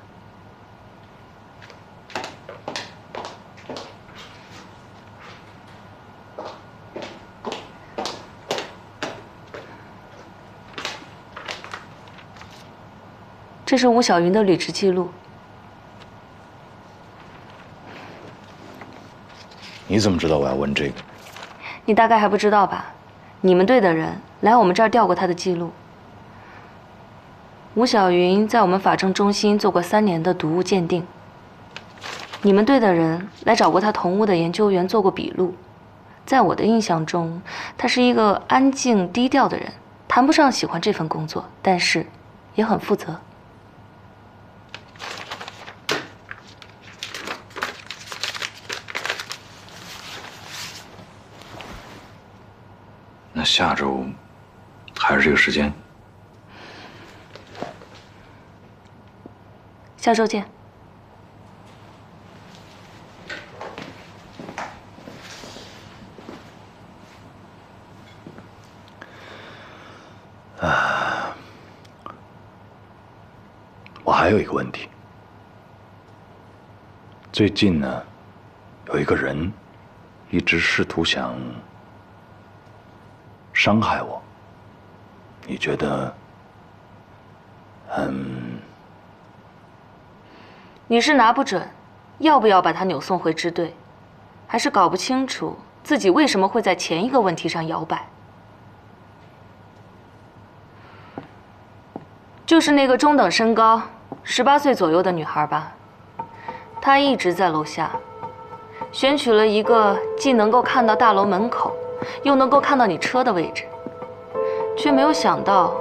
这是吴小云的履职记录。你怎么知道我要问这个？你大概还不知道吧？你们队的人来我们这儿调过他的记录。吴小云在我们法政中心做过3年的毒物鉴定。你们队的人来找过他同屋的研究员做过笔录。在我的印象中，他是一个安静低调的人，谈不上喜欢这份工作，但是也很负责。那下周还是这个时间？下周见。我还有一个问题。最近呢，有一个人一直试图想伤害我，你觉得？你是拿不准要不要把他扭送回支队，还是搞不清楚自己为什么会在前一个问题上摇摆？就是那个中等身高、18岁左右的女孩吧？她一直在楼下，选取了一个既能够看到大楼门口，又能够看到你车的位置，却没有想到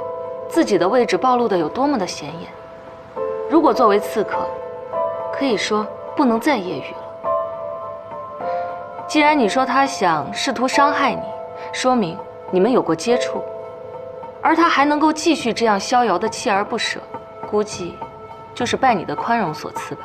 自己的位置暴露的有多么的显眼。如果作为刺客，可以说不能再业余了。既然你说他想试图伤害你，说明你们有过接触，而他还能够继续这样逍遥的锲而不舍，估计就是拜你的宽容所赐吧。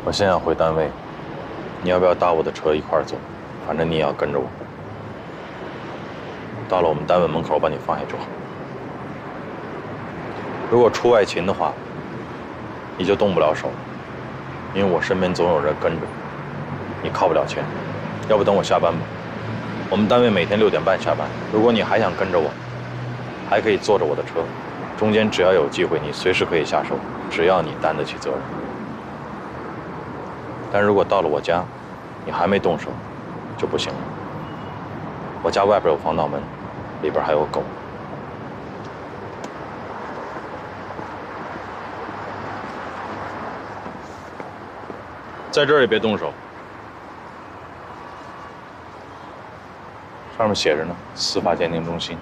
我现在回单位，你要不要搭我的车一块儿走？反正你也要跟着我。到了我们单位门口，把你放下就好。如果出外勤的话，你就动不了手，因为我身边总有人跟着，你靠不了前。要不等我下班吧？我们单位每天6点半下班。如果你还想跟着我，还可以坐着我的车，中间只要有机会，你随时可以下手，只要你担得起责任。但如果到了我家，你还没动手，就不行了。我家外边有防盗门，里边还有狗。在这儿也别动手。上面写着呢，司法鉴定中心。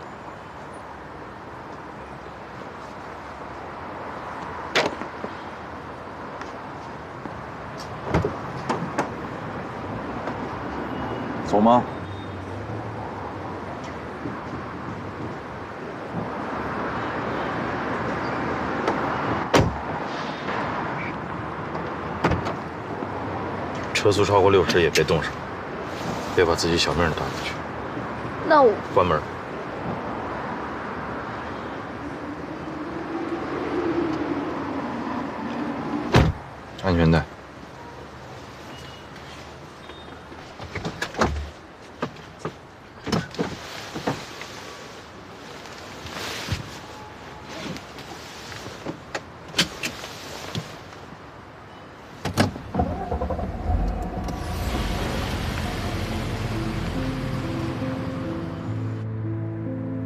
走吗？车速超过60也别动手，别把自己小命搭进去。那我关门。安全带。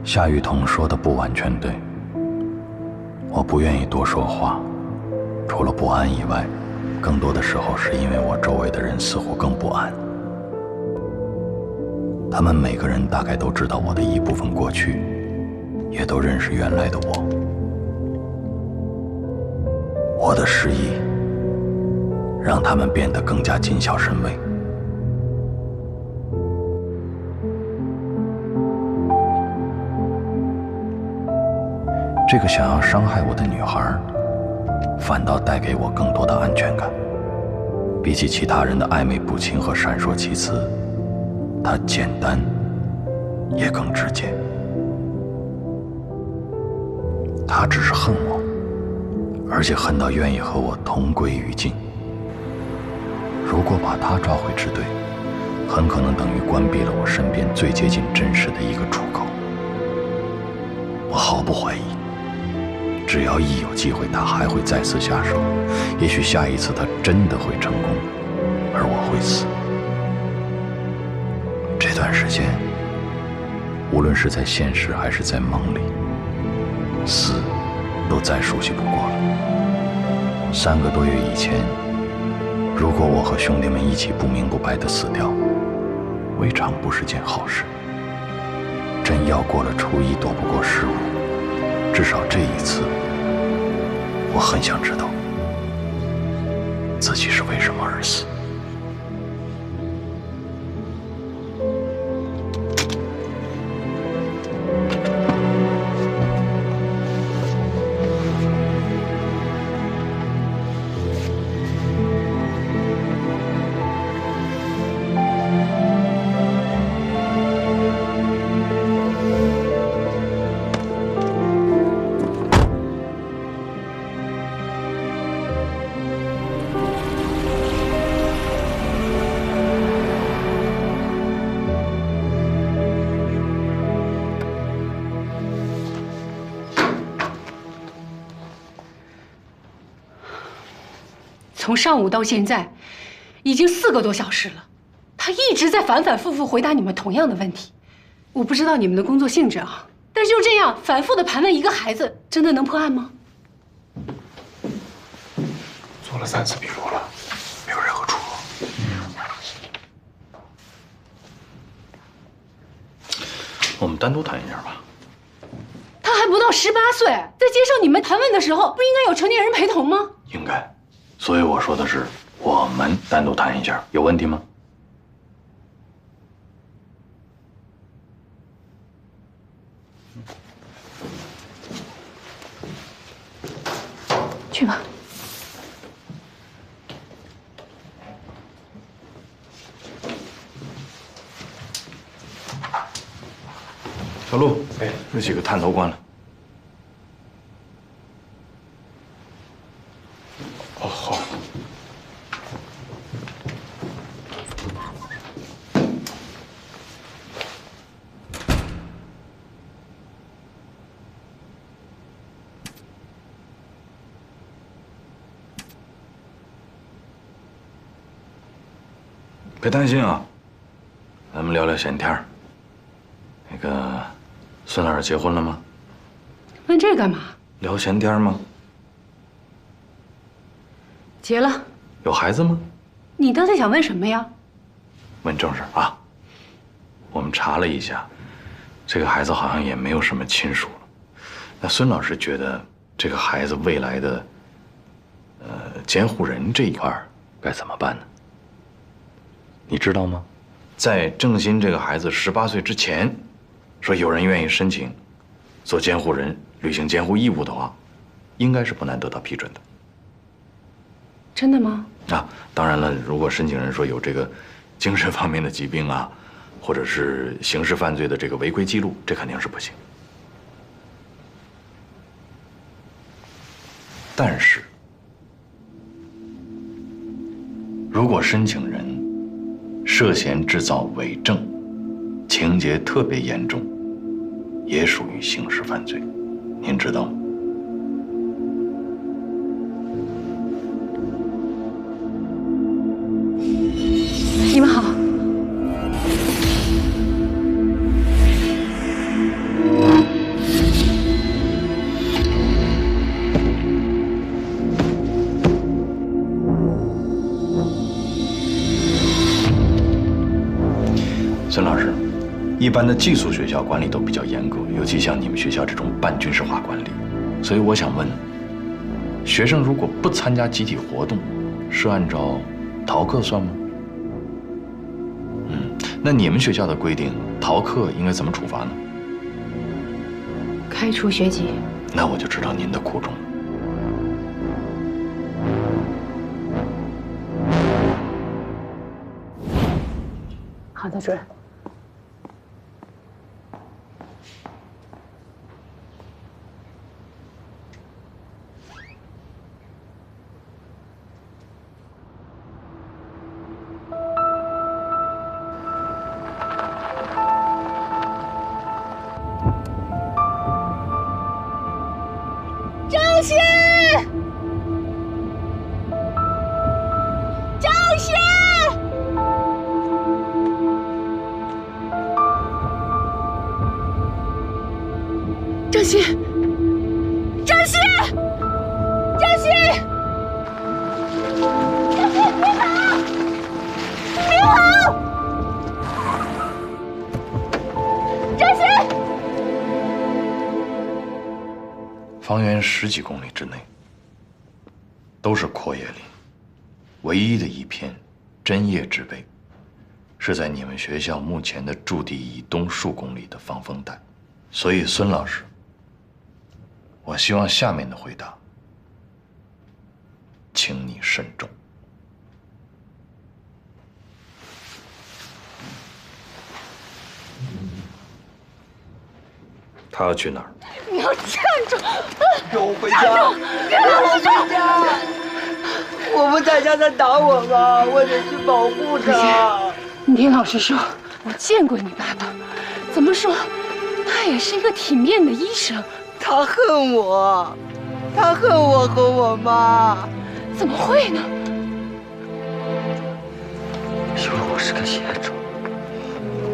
夏雨桐说的不完全对，我不愿意多说话，除了不安以外，更多的时候是因为我周围的人似乎更不安。他们每个人大概都知道我的一部分过去，也都认识原来的我。我的失忆让他们变得更加谨小慎微。这个想要伤害我的女孩，反倒带给我更多的安全感。比起其他人的暧昧不清和闪烁其词，她简单，也更直接。她只是恨我，而且恨到愿意和我同归于尽。如果把她抓回支队，很可能等于关闭了我身边最接近真实的一个出口。我毫不怀疑，只要一有机会，他还会再次下手。也许下一次他真的会成功，而我会死。这段时间，无论是在现实还是在梦里，死都再熟悉不过了。3个多月以前，如果我和兄弟们一起不明不白地死掉，未尝不是件好事。真要过了初一躲不过15，至少这一次，我很想知道自己是为什么而死。从上午到现在，已经4个多小时了，他一直在反反复复回答你们同样的问题。我不知道你们的工作性质啊，但就这样反复的盘问一个孩子，真的能破案吗？做了3次笔录了，没有任何出入。我们单独谈一下吧。他还不到18岁，在接受你们盘问的时候，不应该有成年人陪同吗？应该。所以我说的是，我们单独谈一下，有问题吗？去吧。小陆，有几个探头关了。哦，好。别担心啊，咱们聊聊闲天儿。那个，孙老师结婚了吗？问这干嘛？聊闲天吗？结了。有孩子吗？你刚才想问什么呀？问正事啊。我们查了一下，这个孩子好像也没有什么亲属了。那孙老师觉得这个孩子未来的，监护人这一块该怎么办呢？你知道吗？在郑鑫这个孩子18岁之前，说有人愿意申请做监护人、履行监护义务的话，应该是不难得到批准的。真的吗？啊，当然了，如果申请人说有这个精神方面的疾病啊，或者是刑事犯罪的这个违规记录，这肯定是不行。但是，如果申请人涉嫌制造伪证，情节特别严重，也属于刑事犯罪，您知道吗？你们好。孙老师，一般的寄宿学校管理都比较严格，尤其像你们学校这种半军事化管理，所以我想问，学生如果不参加集体活动，是按照逃课算吗？那你们学校的规定，逃课应该怎么处罚呢？开除学籍。那我就知道您的苦衷。好的，主任。张鑫，张鑫，张鑫，张鑫，张鑫，张鑫，别跑！张鑫！方圆10几公里之内都是阔叶林，唯一的一片针叶植被是在你们学校目前的驻地以东数公里的防风带。所以，孙老师，我希望下面的回答，请你慎重。他要去哪儿？你要站住！给我回家！给我回家！我不在家，他打我吗？我得去保护他。你听老师说，我见过你爸爸，怎么说，他也是一个体面的医生。他恨我，他恨我和我妈。怎么会呢？因为我是个野种，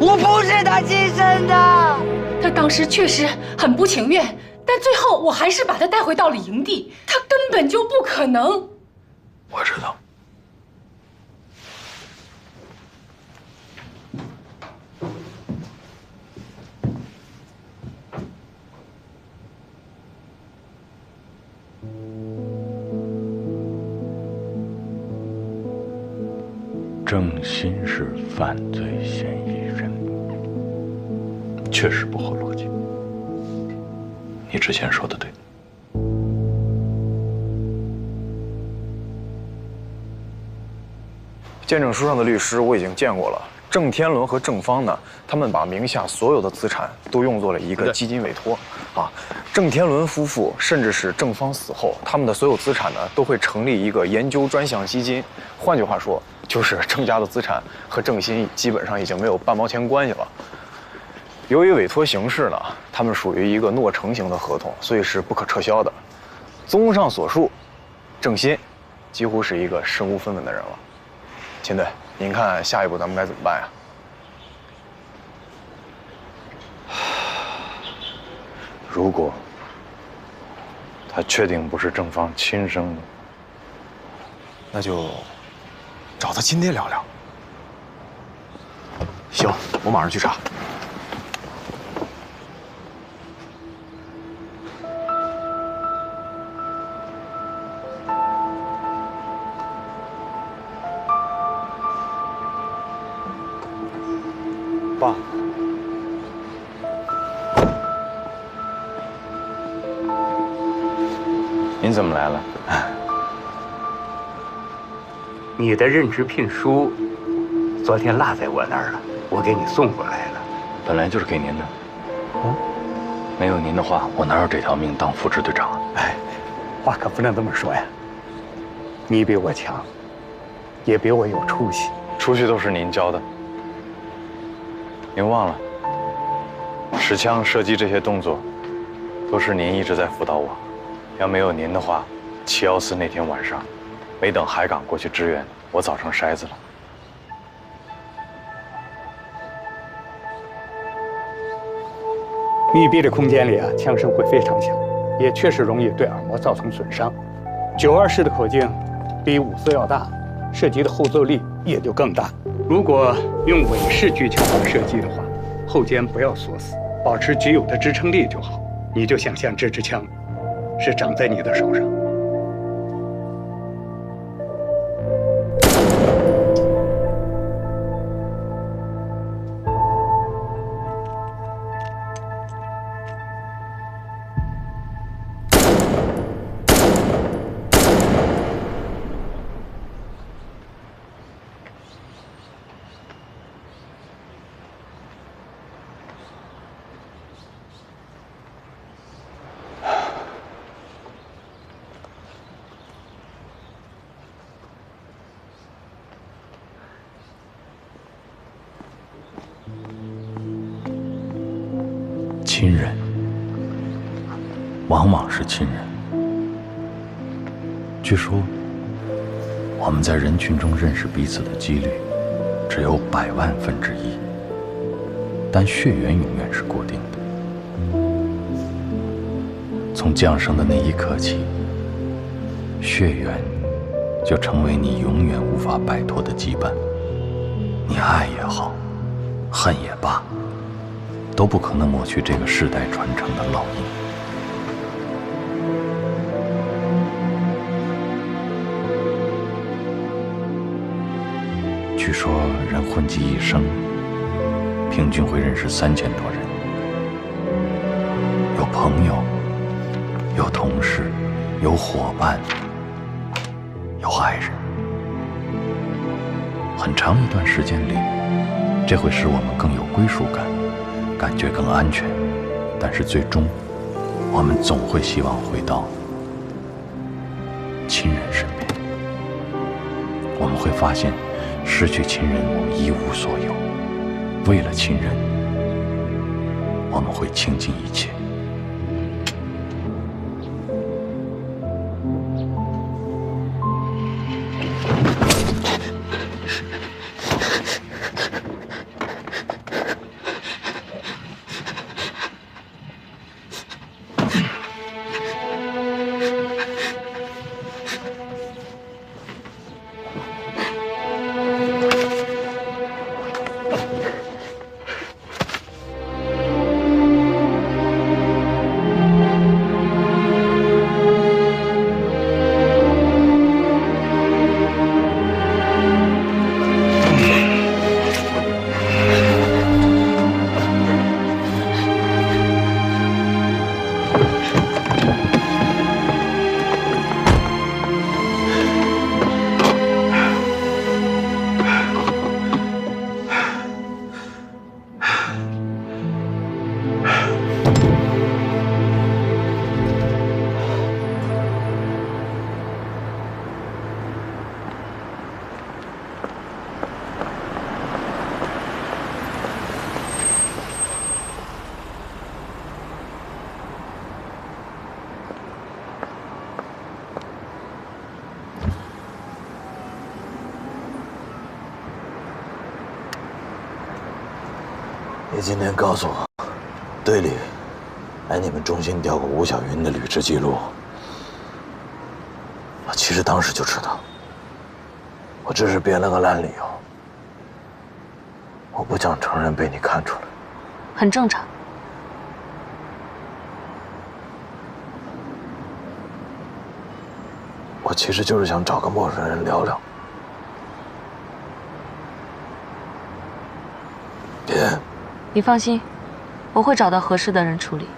我不是他亲生的。他当时确实很不情愿，但最后我还是把他带回到了营地。他根本就不可能。我知道。郑鑫是犯罪嫌疑人，确实不合逻辑。你之前说的对。见证书上的律师我已经见过了，郑天伦和郑芳呢，他们把名下所有的资产都用作了一个基金委托。郑天伦夫妇甚至是郑芳死后，他们的所有资产呢都会成立一个研究专项基金。换句话说，就是郑家的资产和郑鑫基本上已经没有半毛钱关系了。由于委托形式呢，他们属于一个诺成型的合同，所以是不可撤销的。综上所述，郑鑫几乎是一个身无分文的人了。秦队，您看下一步咱们该怎么办呀？如果他确定不是郑芳亲生的，那就找他亲爹聊聊。行，我马上去查。爸，您怎么来了？你的任职聘书昨天落在我那儿了，我给你送过来了。本来就是给您的。没有您的话，我哪有这条命当副支队长啊？哎，话可不能这么说呀。你比我强，也比我有出息。出息都是您教的。您忘了，持枪射击这些动作，都是您一直在辅导我。要没有您的话，714那天晚上，没等海港过去支援，我早成筛子了。密闭的空间里啊，枪声会非常响，也确实容易对耳膜造成损伤。9.2式的口径比5.4要大，射击的后坐力也就更大。如果用尾式狙击枪射击的话，后肩不要锁死，保持既有的支撑力就好。你就想象这支枪是长在你的手上。往往是亲人。据说，我们在人群中认识彼此的几率只有100万分之一，但血缘永远是固定的。从降生的那一刻起，血缘就成为你永远无法摆脱的羁绊。你爱也好，恨也罢，都不可能抹去这个世代传承的烙印。据说人混迹一生，平均会认识3000多人，有朋友，有同事，有伙伴，有爱人。很长一段时间里，这会使我们更有归属感，感觉更安全。但是最终，我们总会希望回到亲人身边。我们会发现，失去亲人，我们一无所有；为了亲人，我们会倾尽一切。你今天告诉我，队里来你们中心调过吴小云的履职记录。我其实当时就知道，我只是编了个烂理由。我不想承认被你看出来，很正常。我其实就是想找个陌生人聊聊。别。你放心，我会找到合适的人处理。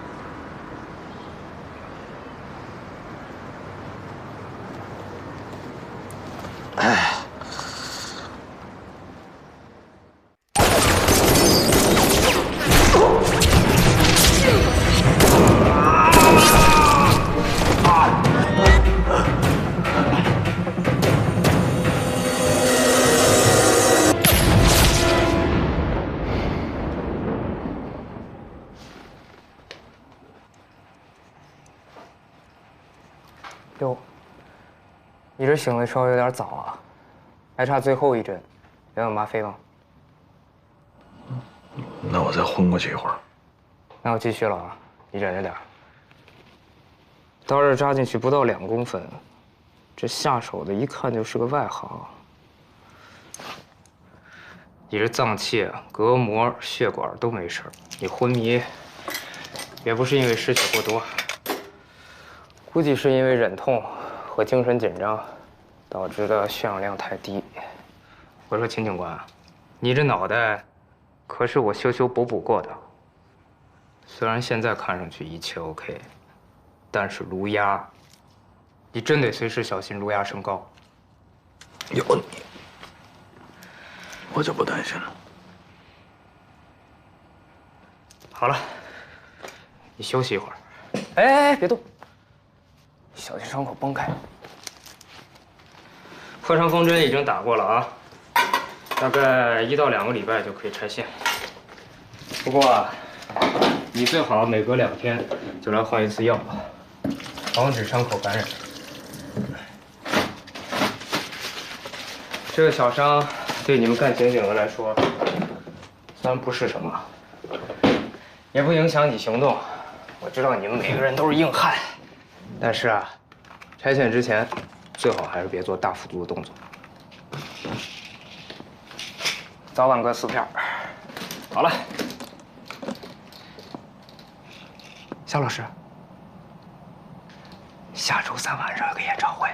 哟，你这醒的稍微有点早啊，还差最后一针，要有吗啡吗？那我再昏过去一会儿。那我继续了啊，你忍着点。刀刃扎进去不到2公分，这下手的一看就是个外行。你这脏器、隔膜、血管都没事，你昏迷也不是因为失血过多。估计是因为忍痛和精神紧张导致的血氧量太低。我说秦警官，你这脑袋可是我修修补补过的，虽然现在看上去一切 OK， 但是颅压，你真得随时小心颅压升高。有你，我就不担心了。好了，你休息一会儿。哎，别动。小心伤口崩开。破伤风针已经打过了啊，大概1到2个礼拜就可以拆线。不过啊，你最好每隔2天就来换一次药，防止伤口感染。这个小伤对你们干刑警的来说，虽然不是什么，也不影响你行动。我知道你们每个人都是硬汉，但是啊，拆线之前最好还是别做大幅度的动作。早晚各4片。好了，夏老师，下周3晚上有个演唱会，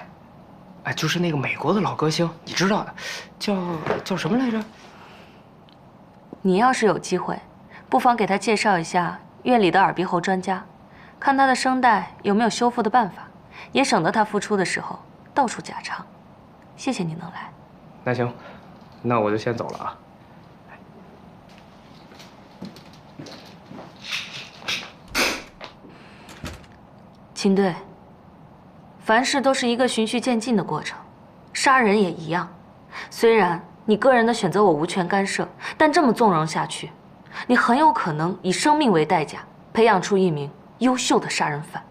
哎，就是那个美国的老歌星，你知道的，叫什么来着？你要是有机会，不妨给他介绍一下院里的耳鼻喉专家，看他的声带有没有修复的办法，也省得他复出的时候到处假唱。谢谢你能来。那行，那我就先走了啊。秦队，凡事都是一个循序渐进的过程，杀人也一样。虽然你个人的选择我无权干涉，但这么纵容下去，你很有可能以生命为代价，培养出一名优秀的杀人犯。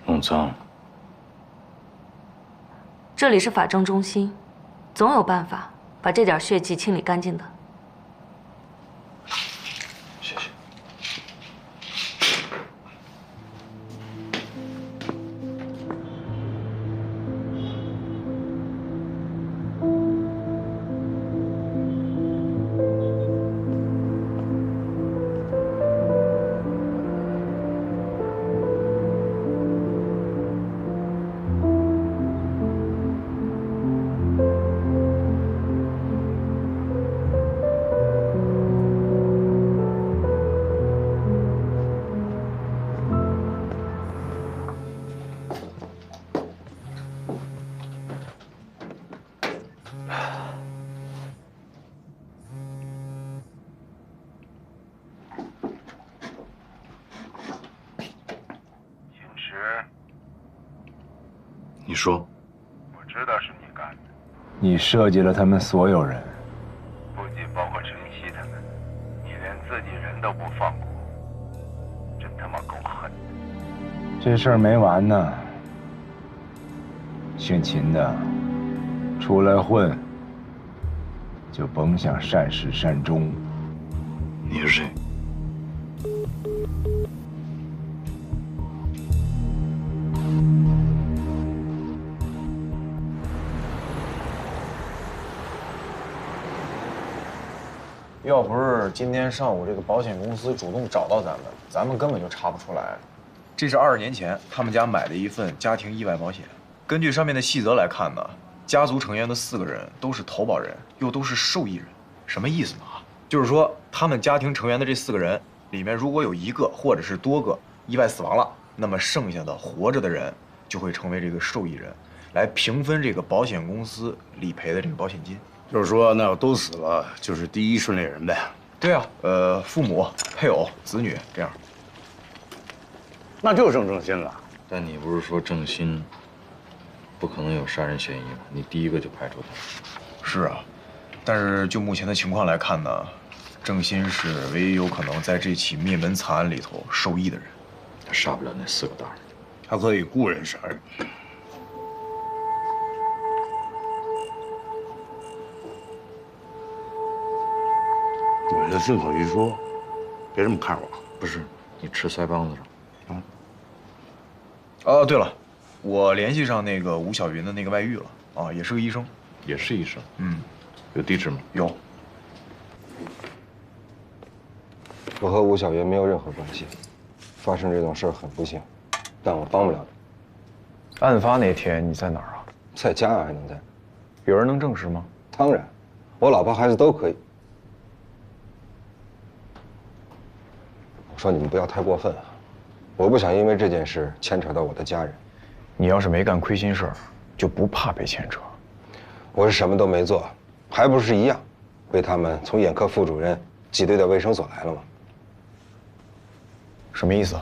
弄脏。这里是法政中心，总有办法把这点血迹清理干净的。谢谢。你说，我知道是你干的，你设计了他们所有人，不仅包括程曦他们，你连自己人都不放过，真他妈够狠！这事儿没完呢。姓秦的，出来混，就甭想善始善终。你是谁？要不是今天上午这个保险公司主动找到咱们根本就查不出来。这是20年前他们家买的一份家庭意外保险。根据上面的细则来看呢，家族成员的4个人都是投保人，又都是受益人。什么意思呢？就是说他们家庭成员的这4个人里面，如果有1个或者是多个意外死亡了，那么剩下的活着的人就会成为这个受益人，来平分这个保险公司理赔的这个保险金。就是说，那要都死了，就是第一顺利人呗。对啊，父母、配偶、子女这样。那就剩郑鑫了。但你不是说郑鑫不可能有杀人嫌疑吗？你第一个就排除他。是啊，但是就目前的情况来看呢，郑鑫是唯一有可能在这起灭门惨案里头受益的人。他杀不了那4个大人，他可以雇人杀人。我就顺口一说，别这么看我。不是，你吃腮帮子上。哦，对了，我联系上那个吴小云的那个外遇了啊，也是个医生。也是医生。嗯，有地址吗？有。我和吴小云没有任何关系，发生这种事儿很不幸，但我帮不了你。案发那天你在哪儿啊？在家啊，还能在？有人能证实吗？当然，我老婆孩子都可以。我说你们不要太过分啊！我不想因为这件事牵扯到我的家人。你要是没干亏心事儿，就不怕被牵扯。我是什么都没做，还不是一样，被他们从眼科副主任挤兑到卫生所来了吗？什么意思？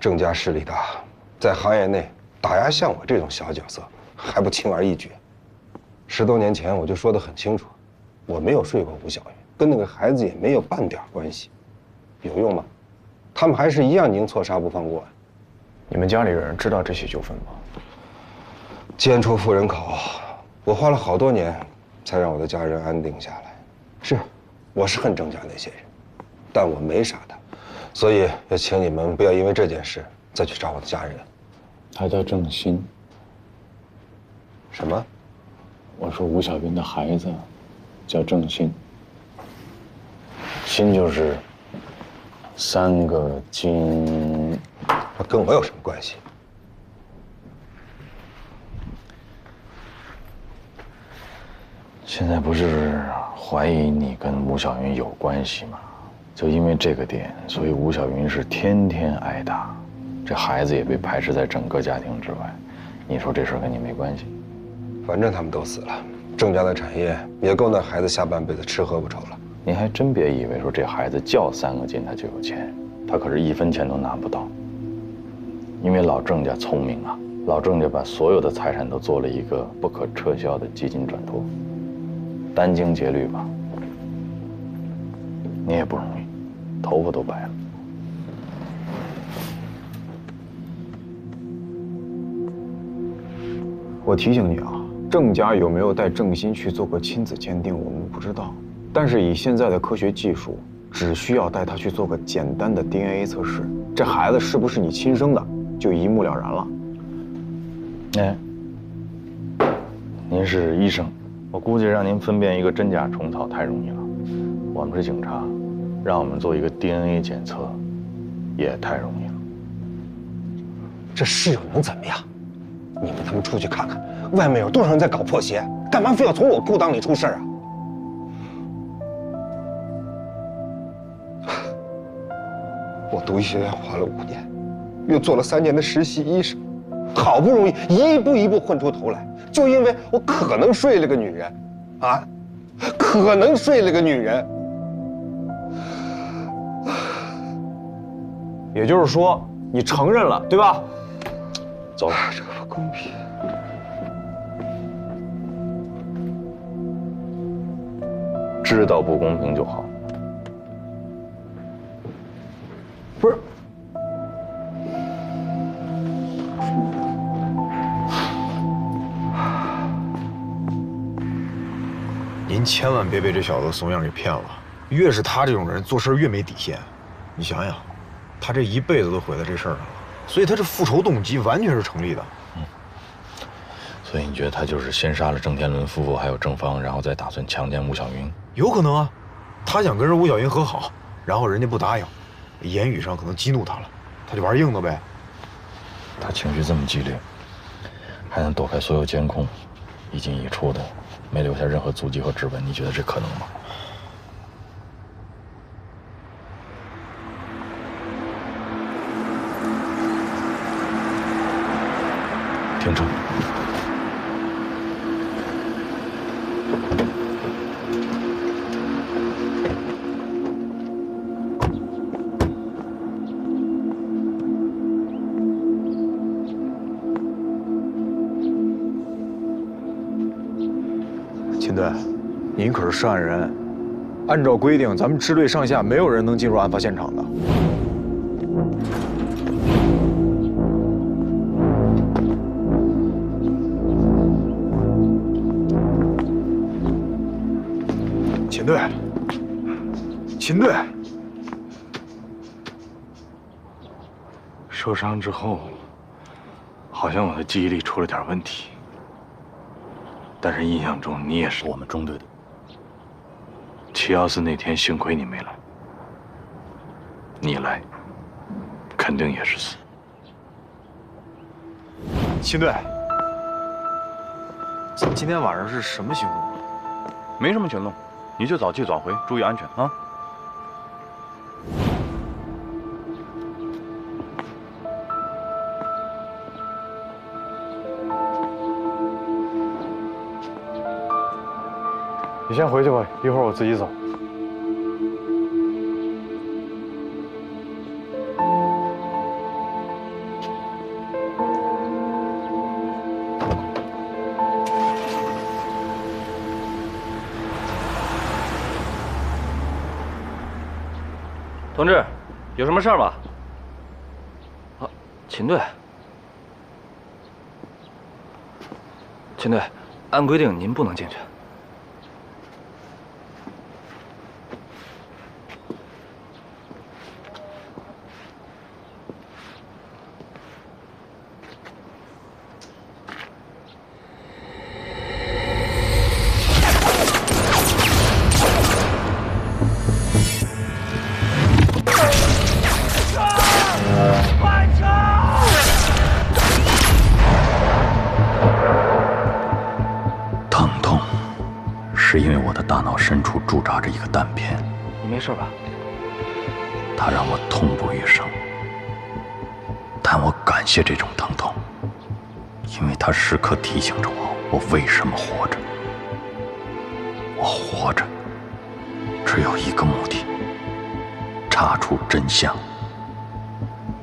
郑家势力大，在行业内打压像我这种小角色还不轻而易举。10多年前我就说得很清楚，我没有睡过吴小云，跟那个孩子也没有半点关系，有用吗？他们还是一样宁错杀不放过。你们家里人知道这些纠纷吗？奸出妇人口，我花了好多年才让我的家人安定下来。是，我是恨郑家那些人，但我没杀他，所以也请你们不要因为这件事再去找我的家人。他叫郑鑫。什么？我说吴小云的孩子叫郑鑫，鑫就是3个金。他跟我有什么关系？现在不是怀疑你跟吴小云有关系吗？就因为这个点，所以吴小云是天天挨打，这孩子也被排斥在整个家庭之外。你说这事跟你没关系？反正他们都死了，郑家的产业也够那孩子下半辈子吃喝不愁了。你还真别以为说这孩子叫3个金他就有钱，他可是1分钱都拿不到。因为老郑家聪明啊，老郑家把所有的财产都做了一个不可撤销的基金转托，殚精竭虑吧。你也不容易，头发都白了。我提醒你啊，郑家有没有带郑鑫去做过亲子鉴定，我们不知道。但是以现在的科学技术，只需要带他去做个简单的 DNA 测试，这孩子是不是你亲生的，就一目了然了。哎，您是医生，我估计让您分辨一个真假虫草太容易了。我们是警察，让我们做一个 DNA 检测，也太容易了。这事又能怎么样？你们他妈出去看看，外面有多少人在搞破鞋？干嘛非要从我裤裆里出事啊？我读医学院花了5年，又做了3年的实习医生，好不容易一步一步混出头来，就因为我可能睡了个女人，啊，可能睡了个女人。也就是说，你承认了，对吧？走，这不公平。知道不公平就好。不是，您千万别被这小子怂样给骗了。越是他这种人，做事越没底线。你想想，他这一辈子都毁在这事儿上了，所以他这复仇动机完全是成立的。所以你觉得他就是先杀了郑天伦夫妇还有郑芳，然后再打算强奸吴小云？有可能啊，他想跟人吴小云和好，然后人家不答应，言语上可能激怒他了，他就玩硬的呗。他情绪这么激烈，还能躲开所有监控，一进一出的，没留下任何足迹和指纹，你觉得这可能吗？停车！秦队，您可是涉案人，按照规定，咱们支队上下没有人能进入案发现场的。秦队，秦队，受伤之后，好像我的记忆力出了点问题。但是印象中你也是我们中队的。714那天幸亏你没来，你来，肯定也是死。秦队，今天晚上是什么行动？没什么行动，你就早去早回，注意安全啊。你先回去吧，一会儿我自己走。同志，有什么事儿吗？啊，秦队。秦队，按规定您不能进去。是因为我的大脑深处驻扎着一个弹片。你没事吧？它让我痛不欲生，但我感谢这种疼痛，因为它时刻提醒着我为什么活着。我活着只有一个目的：查出真相。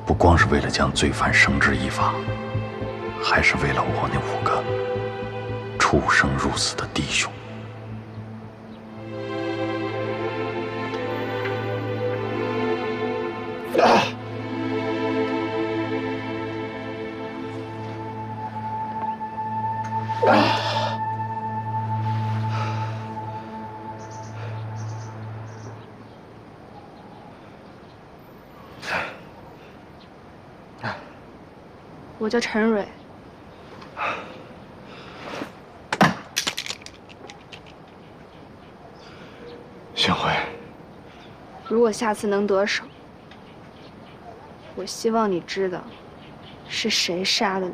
不光是为了将罪犯绳之以法，还是为了我那5个出生入死的弟兄。我叫陈蕊。幸会。如果下次能得手，我希望你知道是谁杀的你。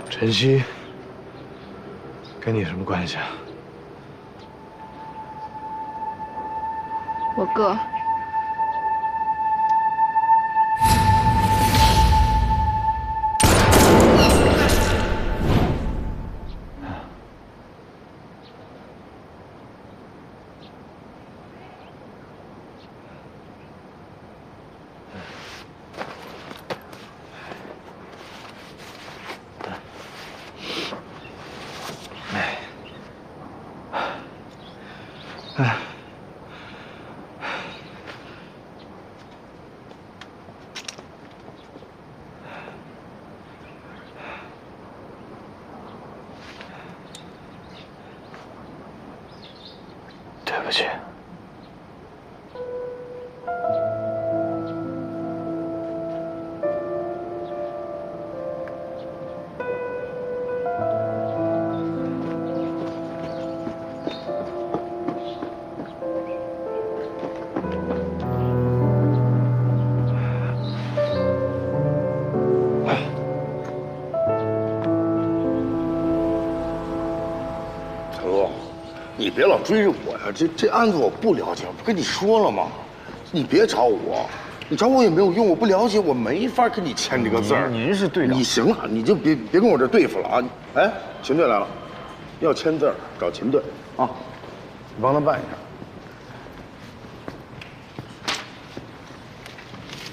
陈曦，跟你什么关系啊？我哥。对不起。陈洛，你别老追着我呀！这案子我不了解，我不跟你说了吗？你别找我，你找我也没有用，我不了解，我没法跟你签这个字儿。您是队长，你行了，你就别跟我这对付了啊！哎，秦队来了，要签字儿找秦队啊，你帮他办一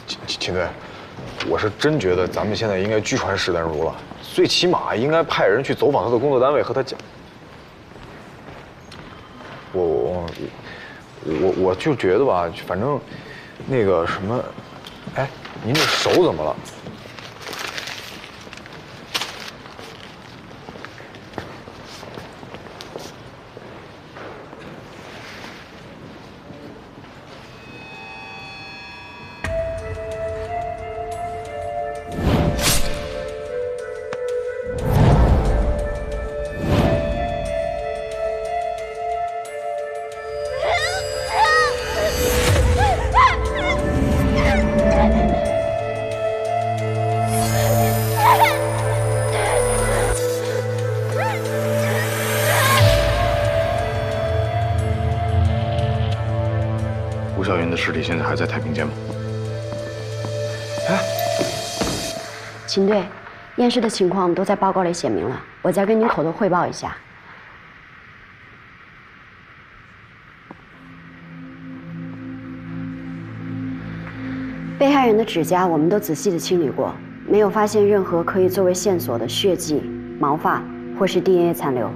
下。秦队，我是真觉得咱们现在应该居传史丹如了，最起码应该派人去走访他的工作单位，和他讲。我就觉得吧，反正那个什么，哎，您这手怎么了？吴小云的尸体现在还在太平间吗？秦队，验尸的情况都在报告里写明了，我再跟您口头汇报一下。被害人的指甲我们都仔细的清理过，没有发现任何可以作为线索的血迹、毛发或是 DNA 残留。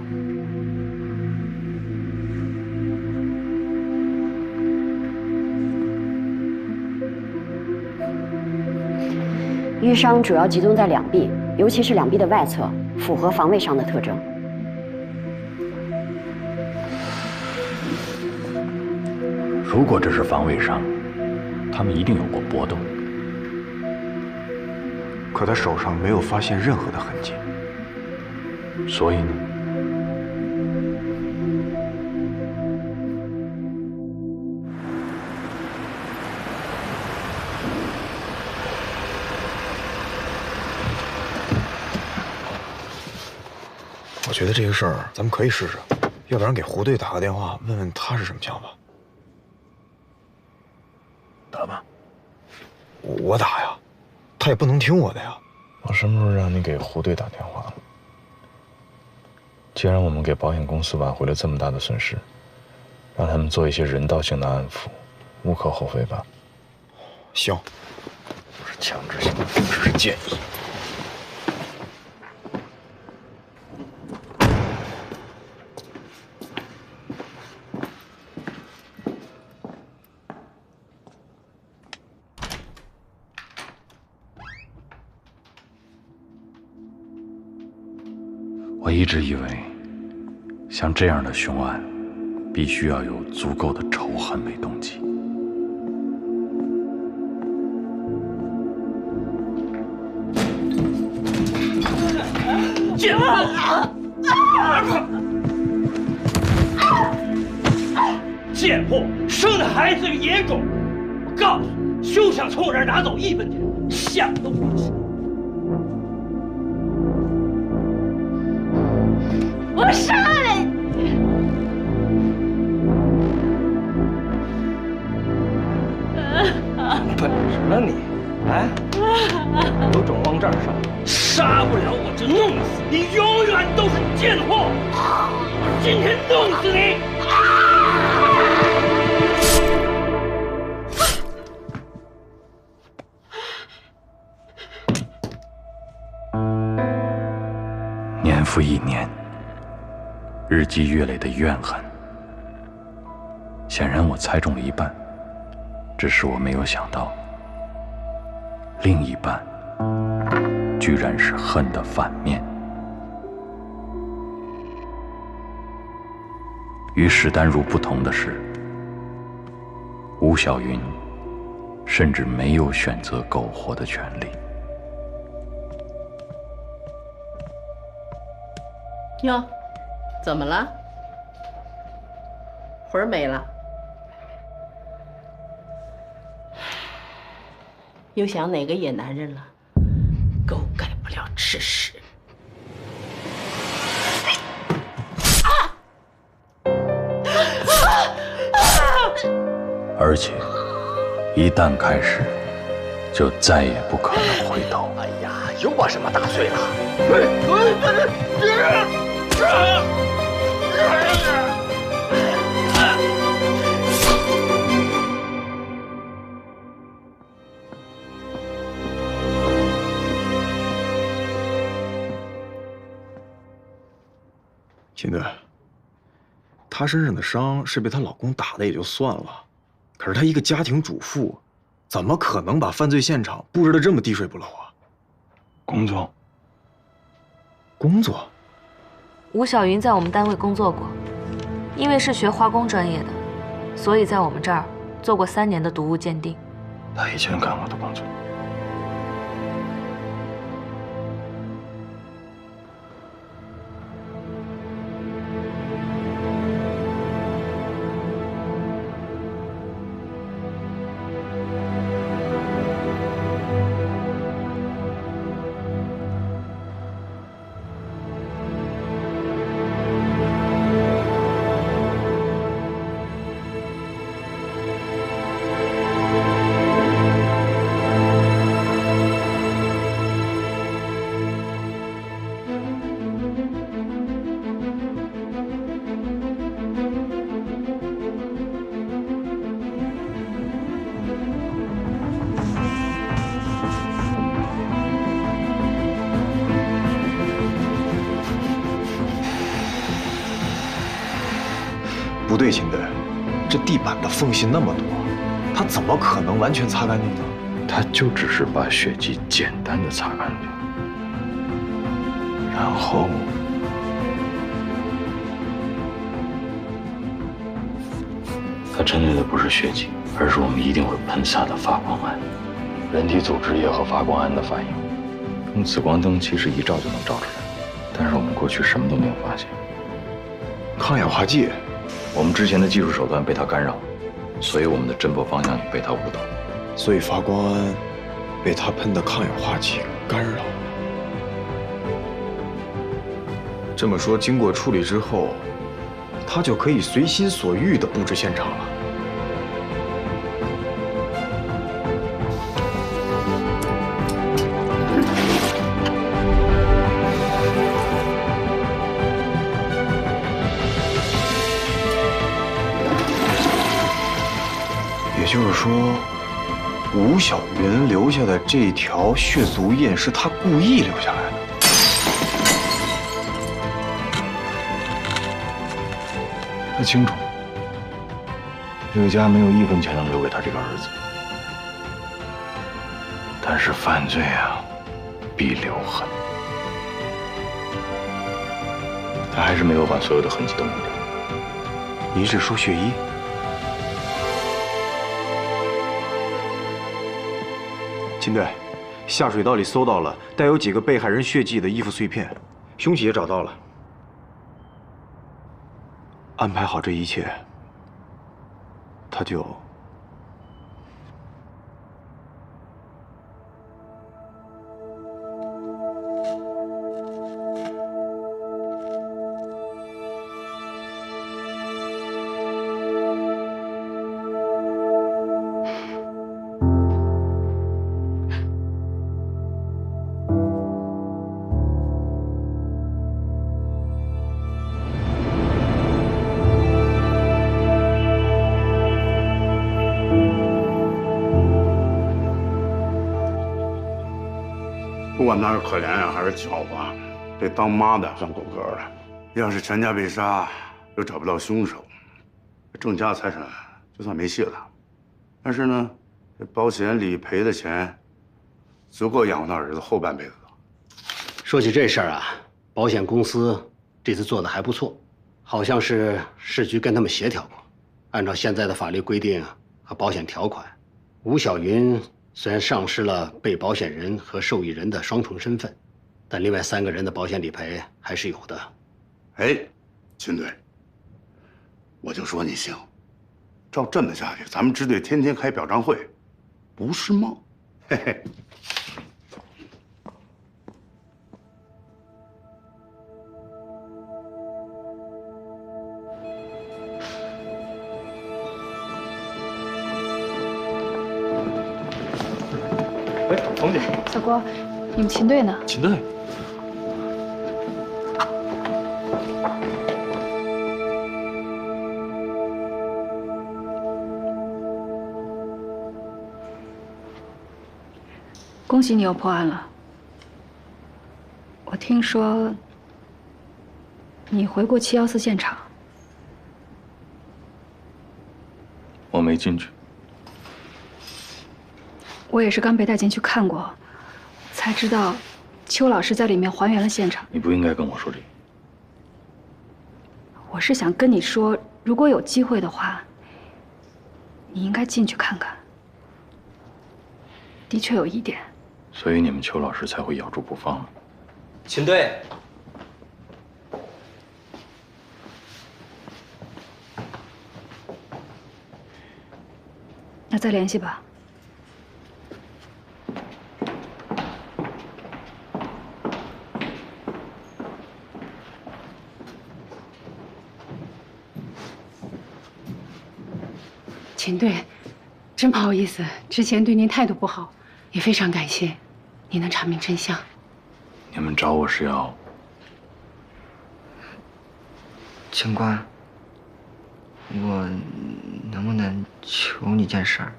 淤伤主要集中在两臂，尤其是两臂的外侧，符合防卫伤的特征。如果这是防卫伤，他们一定有过搏斗。可他手上没有发现任何的痕迹，所以呢？我觉得这个事儿咱们可以试试，要不然给胡队打个电话，问问他是什么想法。打吧。我打呀，他也不能听我的呀。我什么时候让你给胡队打电话了？既然我们给保险公司挽回了这么大的损失，让他们做一些人道性的安抚，无可厚非吧？行，不是强制性的，只是建议。我一直以为，像这样的凶案，必须要有足够的仇恨为动机。贱货！贱货！生的孩子与野狗！我告诉你，休想从我这儿拿走1分钱，想都不用想！我杀了你！本事呢你？哎，有种往这儿上！杀不了我就弄死你！你永远都是贱货！我今天弄死你！年复一年，日积月累的怨恨，显然我猜中了一半，只是我没有想到，另一半居然是恨的反面。与史丹如不同的是，吴小云甚至没有选择苟活的权利。哟，怎么了？魂儿没了？又想哪个野男人了？狗改不了吃屎！而且，一旦开始，就再也不可能回头。哎呀，又把什么打碎了？秦队，她身上的伤是被她老公打的也就算了，可是她一个家庭主妇，怎么可能把犯罪现场布置得这么滴水不漏啊？工作。工作？吴小云在我们单位工作过，因为是学化工专业的，所以在我们这儿做过3年的毒物鉴定。他以前干我的工作。不对，秦队，这地板的缝隙那么多，它怎么可能完全擦干净呢？他就只是把血迹简单的擦干净，然后他针对的不是血迹，而是我们一定会喷洒的发光胺。人体组织液和发光胺的反应，用紫光灯其实一照就能照出来，但是我们过去什么都没有发现。抗氧化剂，我们之前的技术手段被它干扰，所以我们的侦破方向也被它误导。所以发光胺被他喷的抗氧化剂干扰。这么说，经过处理之后，他就可以随心所欲地布置现场了。也就是说，吴小云留下的这条血足印是他故意留下来的。他清楚，这个家没有1分钱能留给他这个儿子。但是犯罪啊，必留痕。他还是没有把所有的痕迹都抹掉。您是说血衣？秦队，下水道里搜到了带有几个被害人血迹的衣服碎片，凶器也找到了。安排好这一切，他就……不管他是可怜呀，还是狡猾，这当妈的算够格的。要是全家被杀，又找不到凶手，郑家财产就算没戏了。但是呢，这保险理赔的钱足够养活他儿子后半辈子了。说起这事儿啊，保险公司这次做的还不错，好像是市局跟他们协调过，按照现在的法律规定和保险条款，吴小云虽然丧失了被保险人和受益人的双重身份，但另外3个人的保险理赔还是有的。哎，秦队，我就说你行，照这么下去，咱们支队天天开表彰会，不是梦。嘿嘿。哎，冯姐，小郭，你们秦队呢？秦队。恭喜你又破案了。我听说你回过714现场。我没进去。我也是刚被带进去看过，才知道邱老师在里面还原了现场。你不应该跟我说这个。我是想跟你说，如果有机会的话，你应该进去看看。的确有疑点。所以你们邱老师才会咬住不放吗？秦队，那再联系吧。秦队，真不好意思，之前对您态度不好，也非常感谢你能查明真相。你们找我是要……警官，我能不能求你件事儿？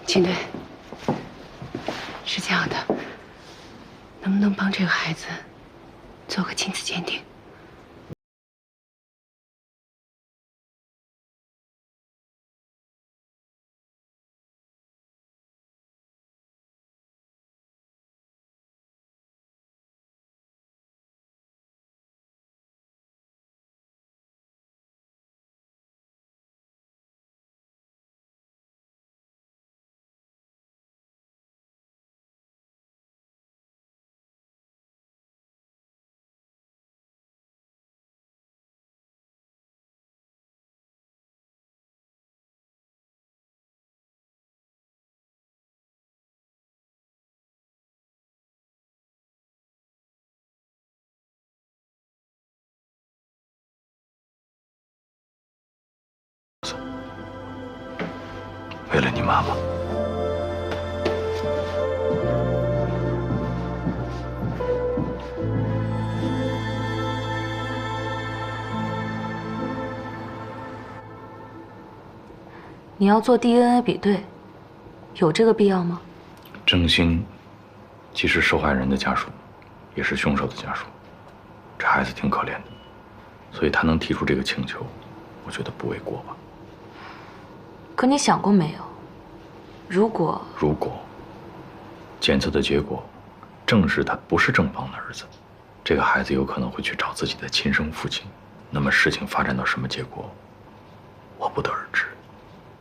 秦队，是这样的，能不能帮这个孩子做个亲子鉴定？为了你妈妈。你要做 DNA 比对，有这个必要吗？郑兴既是受害人的家属，也是凶手的家属，这孩子挺可怜的，所以他能提出这个请求，我觉得不为过吧。可你想过没有，如果检测的结果证实他不是郑芳的儿子，这个孩子有可能会去找自己的亲生父亲，那么事情发展到什么结果，我不得而知。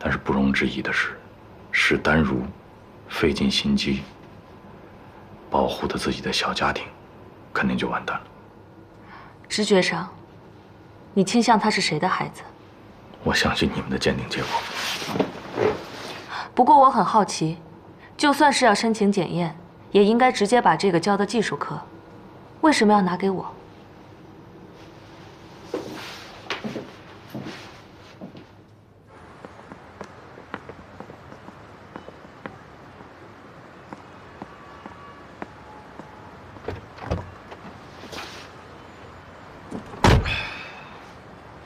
但是不容置疑的是，史丹如费尽心机保护的自己的小家庭，肯定就完蛋了。直觉上，你倾向他是谁的孩子？我相信你们的鉴定结果。不过我很好奇，就算是要申请检验，也应该直接把这个交到技术科，为什么要拿给我？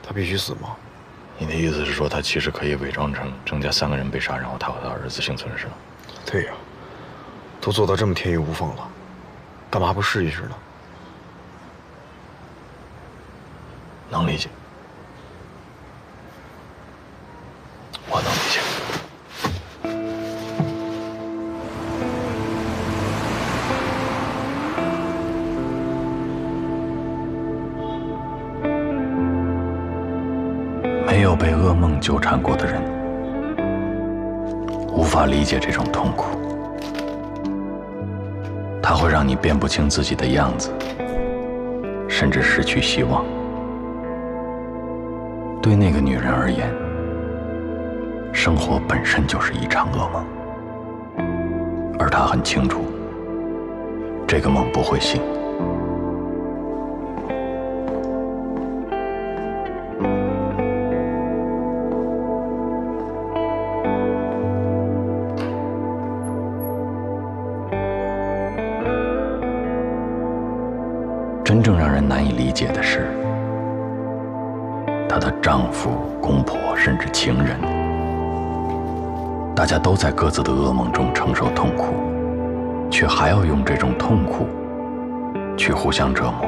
他必须死吗？你的意思是说，他其实可以伪装成郑家3个人被杀，然后他和他儿子幸存，是吗？对呀，都做到这么天衣无缝了，干嘛不试一试呢？能理解，我能理解。没有被噩梦纠缠过的人，无法理解这种痛苦。它会让你辨不清自己的样子，甚至失去希望。对那个女人而言，生活本身就是一场噩梦，而她很清楚，这个梦不会醒。真正让人难以理解的是，她的丈夫、公婆，甚至情人，大家都在各自的噩梦中承受痛苦，却还要用这种痛苦去互相折磨。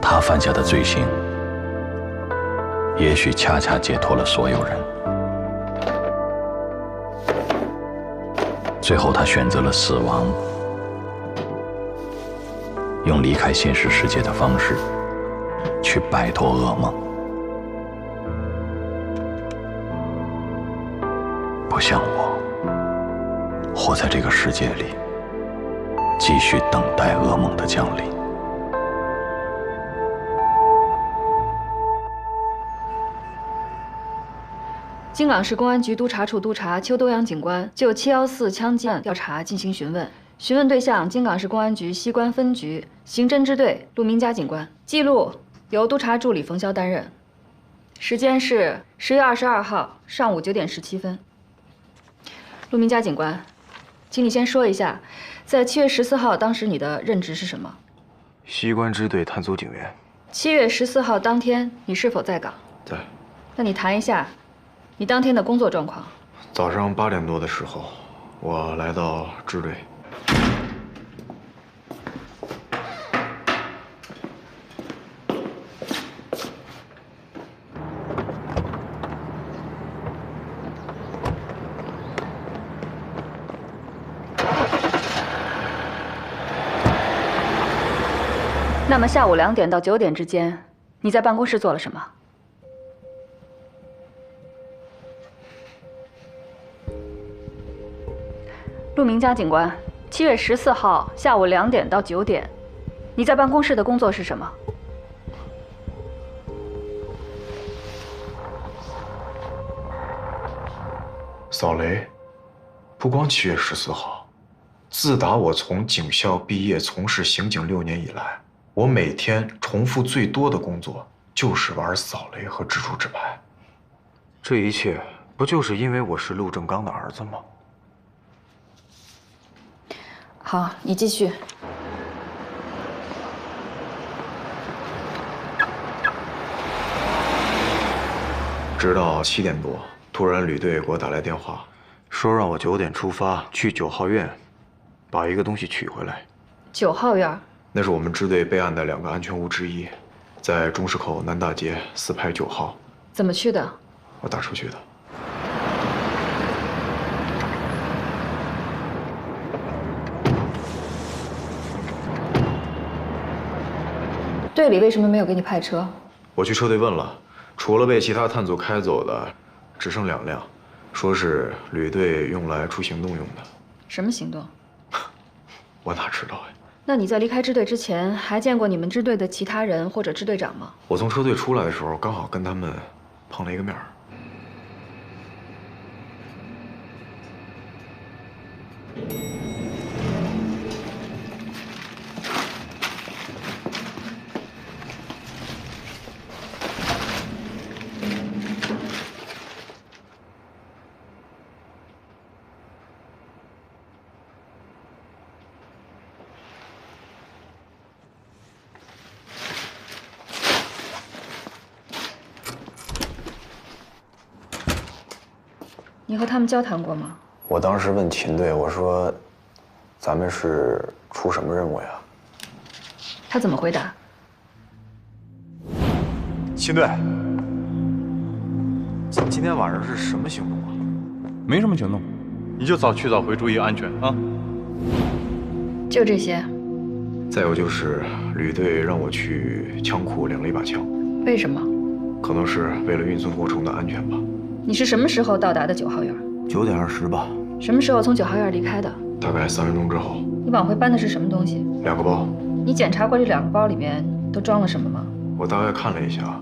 他犯下的罪行，也许恰恰解脱了所有人。最后，他选择了死亡，用离开现实世界的方式，去摆脱噩梦。不像我，活在这个世界里，继续等待噩梦的降临。京港市公安局督察处督察邱东阳警官就714枪击案调查进行询问，询问对象京港市公安局西关分局刑侦支队陆明佳警官，记录由督察助理冯潇担任，时间是10月22号上午9点17分。陆明佳警官，请你先说一下，在7月14号当时你的任职是什么？西关支队探搜警员。7月14号当天你是否在岗？在。那你谈一下你当天的工作状况。早上8点多的时候，我来到支队。那么下午2点到9点之间，你在办公室做了什么？陆明佳警官，7月14号下午2点到9点，你在办公室的工作是什么？扫雷，不光7月14号，自打我从警校毕业，从事刑警6年以来，我每天重复最多的工作就是玩扫雷和蜘蛛纸牌。这一切不就是因为我是陆正刚的儿子吗？好，你继续。直到7点多，突然旅队给我打来电话，说让我9点出发去9号院，把一个东西取回来。9号院，那是我们支队备案的2个安全屋之一，在中市口南大街4排9号。怎么去的？我打车去的。队里为什么没有给你派车？我去车队问了，除了被其他探组开走的，只剩2辆，说是旅队用来出行动用的。什么行动？我哪知道呀？那你在离开支队之前，还见过你们支队的其他人或者支队长吗？我从车队出来的时候，刚好跟他们碰了一个面儿。你和他们交谈过吗？我当时问秦队，我说：“咱们是出什么任务呀？”他怎么回答？秦队，今天晚上是什么行动啊？没什么行动，你就早去早回，注意安全啊。就这些。再有就是旅队让我去枪库领了一把枪。为什么？可能是为了运送过程的安全吧。你是什么时候到达的9号院？9点20吧。什么时候从9号院离开的？大概3分钟之后。你往回搬的是什么东西？2个包。你检查过这2个包里面都装了什么吗？我大概看了一下，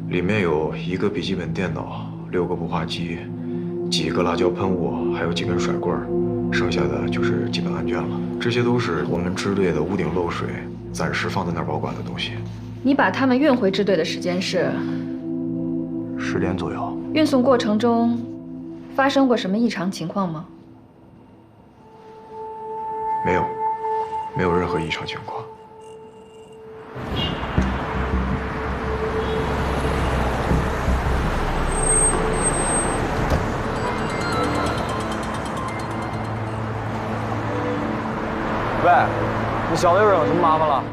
里面有1个笔记本电脑、6个步话机、几个辣椒喷雾，还有几根甩棍儿，剩下的就是基本案卷了。这些都是我们支队的屋顶漏水，暂时放在那儿保管的东西。你把他们运回支队的时间是？10点左右。运送过程中发生过什么异常情况吗？没有，没有任何异常情况。喂，你小子又惹什么麻烦了？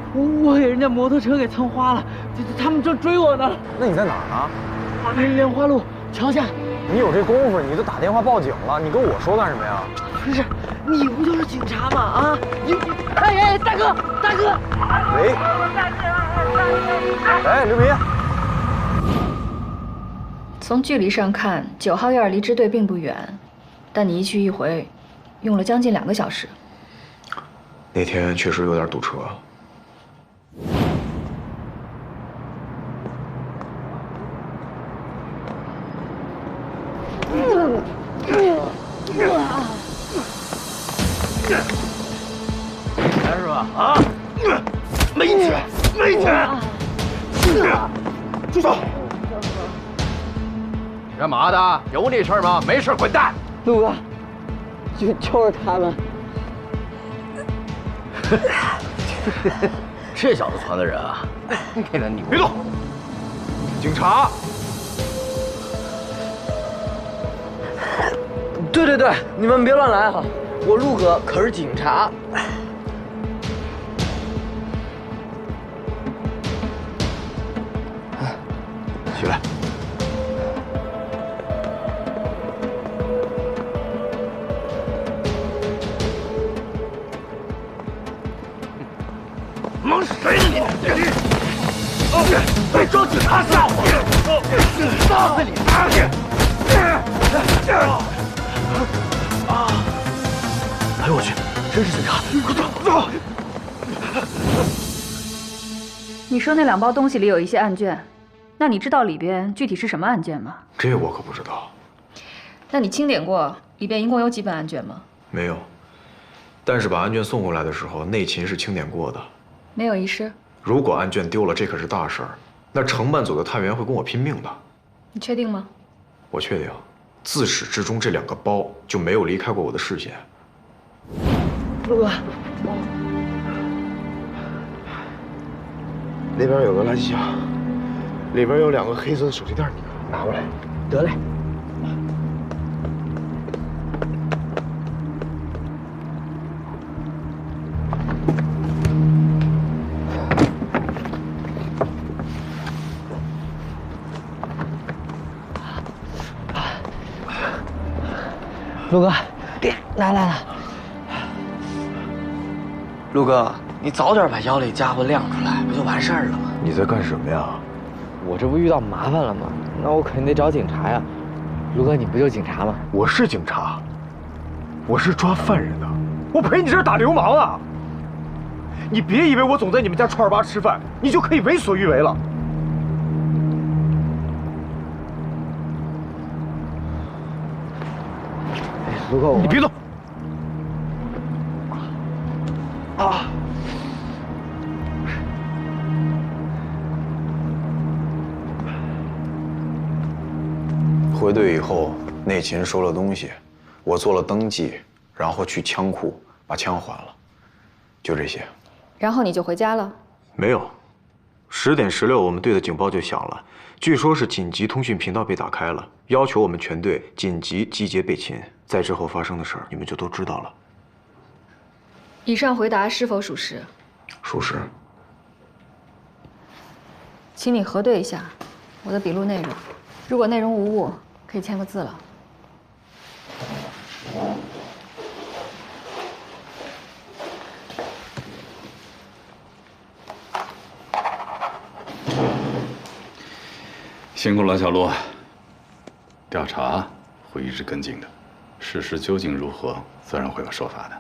我给人家摩托车给蹭花了，他们正追我呢。那你在哪儿呢？莲花路桥下。你有这功夫，你都打电话报警了，你跟我说干什么呀？不是，你不就是警察吗？啊，哎，大哥，大哥。喂。哎，刘明。从距离上看，9号院离支队并不远，但你一去一回，用了将近2个小时。那天确实有点堵车。来是吧？啊！没钱，没钱！走！你干嘛的？有你事吗？没事，滚蛋！陆哥，就是他们。这小子传的人啊，给他扭！别动！警察！对，你们别乱来哈！我陆哥可是警察。起来。忙谁呢你？别找警察吓我！打死你！哎呦我去，真是警察！快走！你说那2包东西里有一些案卷，那你知道里边具体是什么案件吗？这我可不知道。那你清点过里边一共有几本案卷吗？没有，但是把案卷送回来的时候，内勤是清点过的，没有遗失。如果案卷丢了，这可是大事儿，那承办组的探员会跟我拼命的。你确定吗？我确定，自始至终这2个包就没有离开过我的视线。陆哥，那边有个垃圾箱，里边有2个黑色的手提袋，你拿过来。得嘞。陆哥，来了。陆哥，你早点把腰里家伙亮出来，不就完事儿了吗？你在干什么呀？我这不遇到麻烦了吗？那我肯定得找警察呀。陆哥，你不就警察吗？我是警察，我是抓犯人的，我陪你这儿打流氓啊！你别以为我总在你们家串儿吧吃饭，你就可以为所欲为了。陆哥，你别动！啊！回队以后，内勤收了东西，我做了登记，然后去枪库把枪还了，就这些。然后你就回家了？没有，10点16，我们队的警报就响了，据说是紧急通讯频道被打开了，要求我们全队紧急集结备勤。在之后发生的事儿，你们就都知道了。以上回答是否属实？属实。请你核对一下我的笔录内容，如果内容无误，可以签个字了。辛苦了，小陆。调查会一直跟进的，事实究竟如何，自然会有说法的。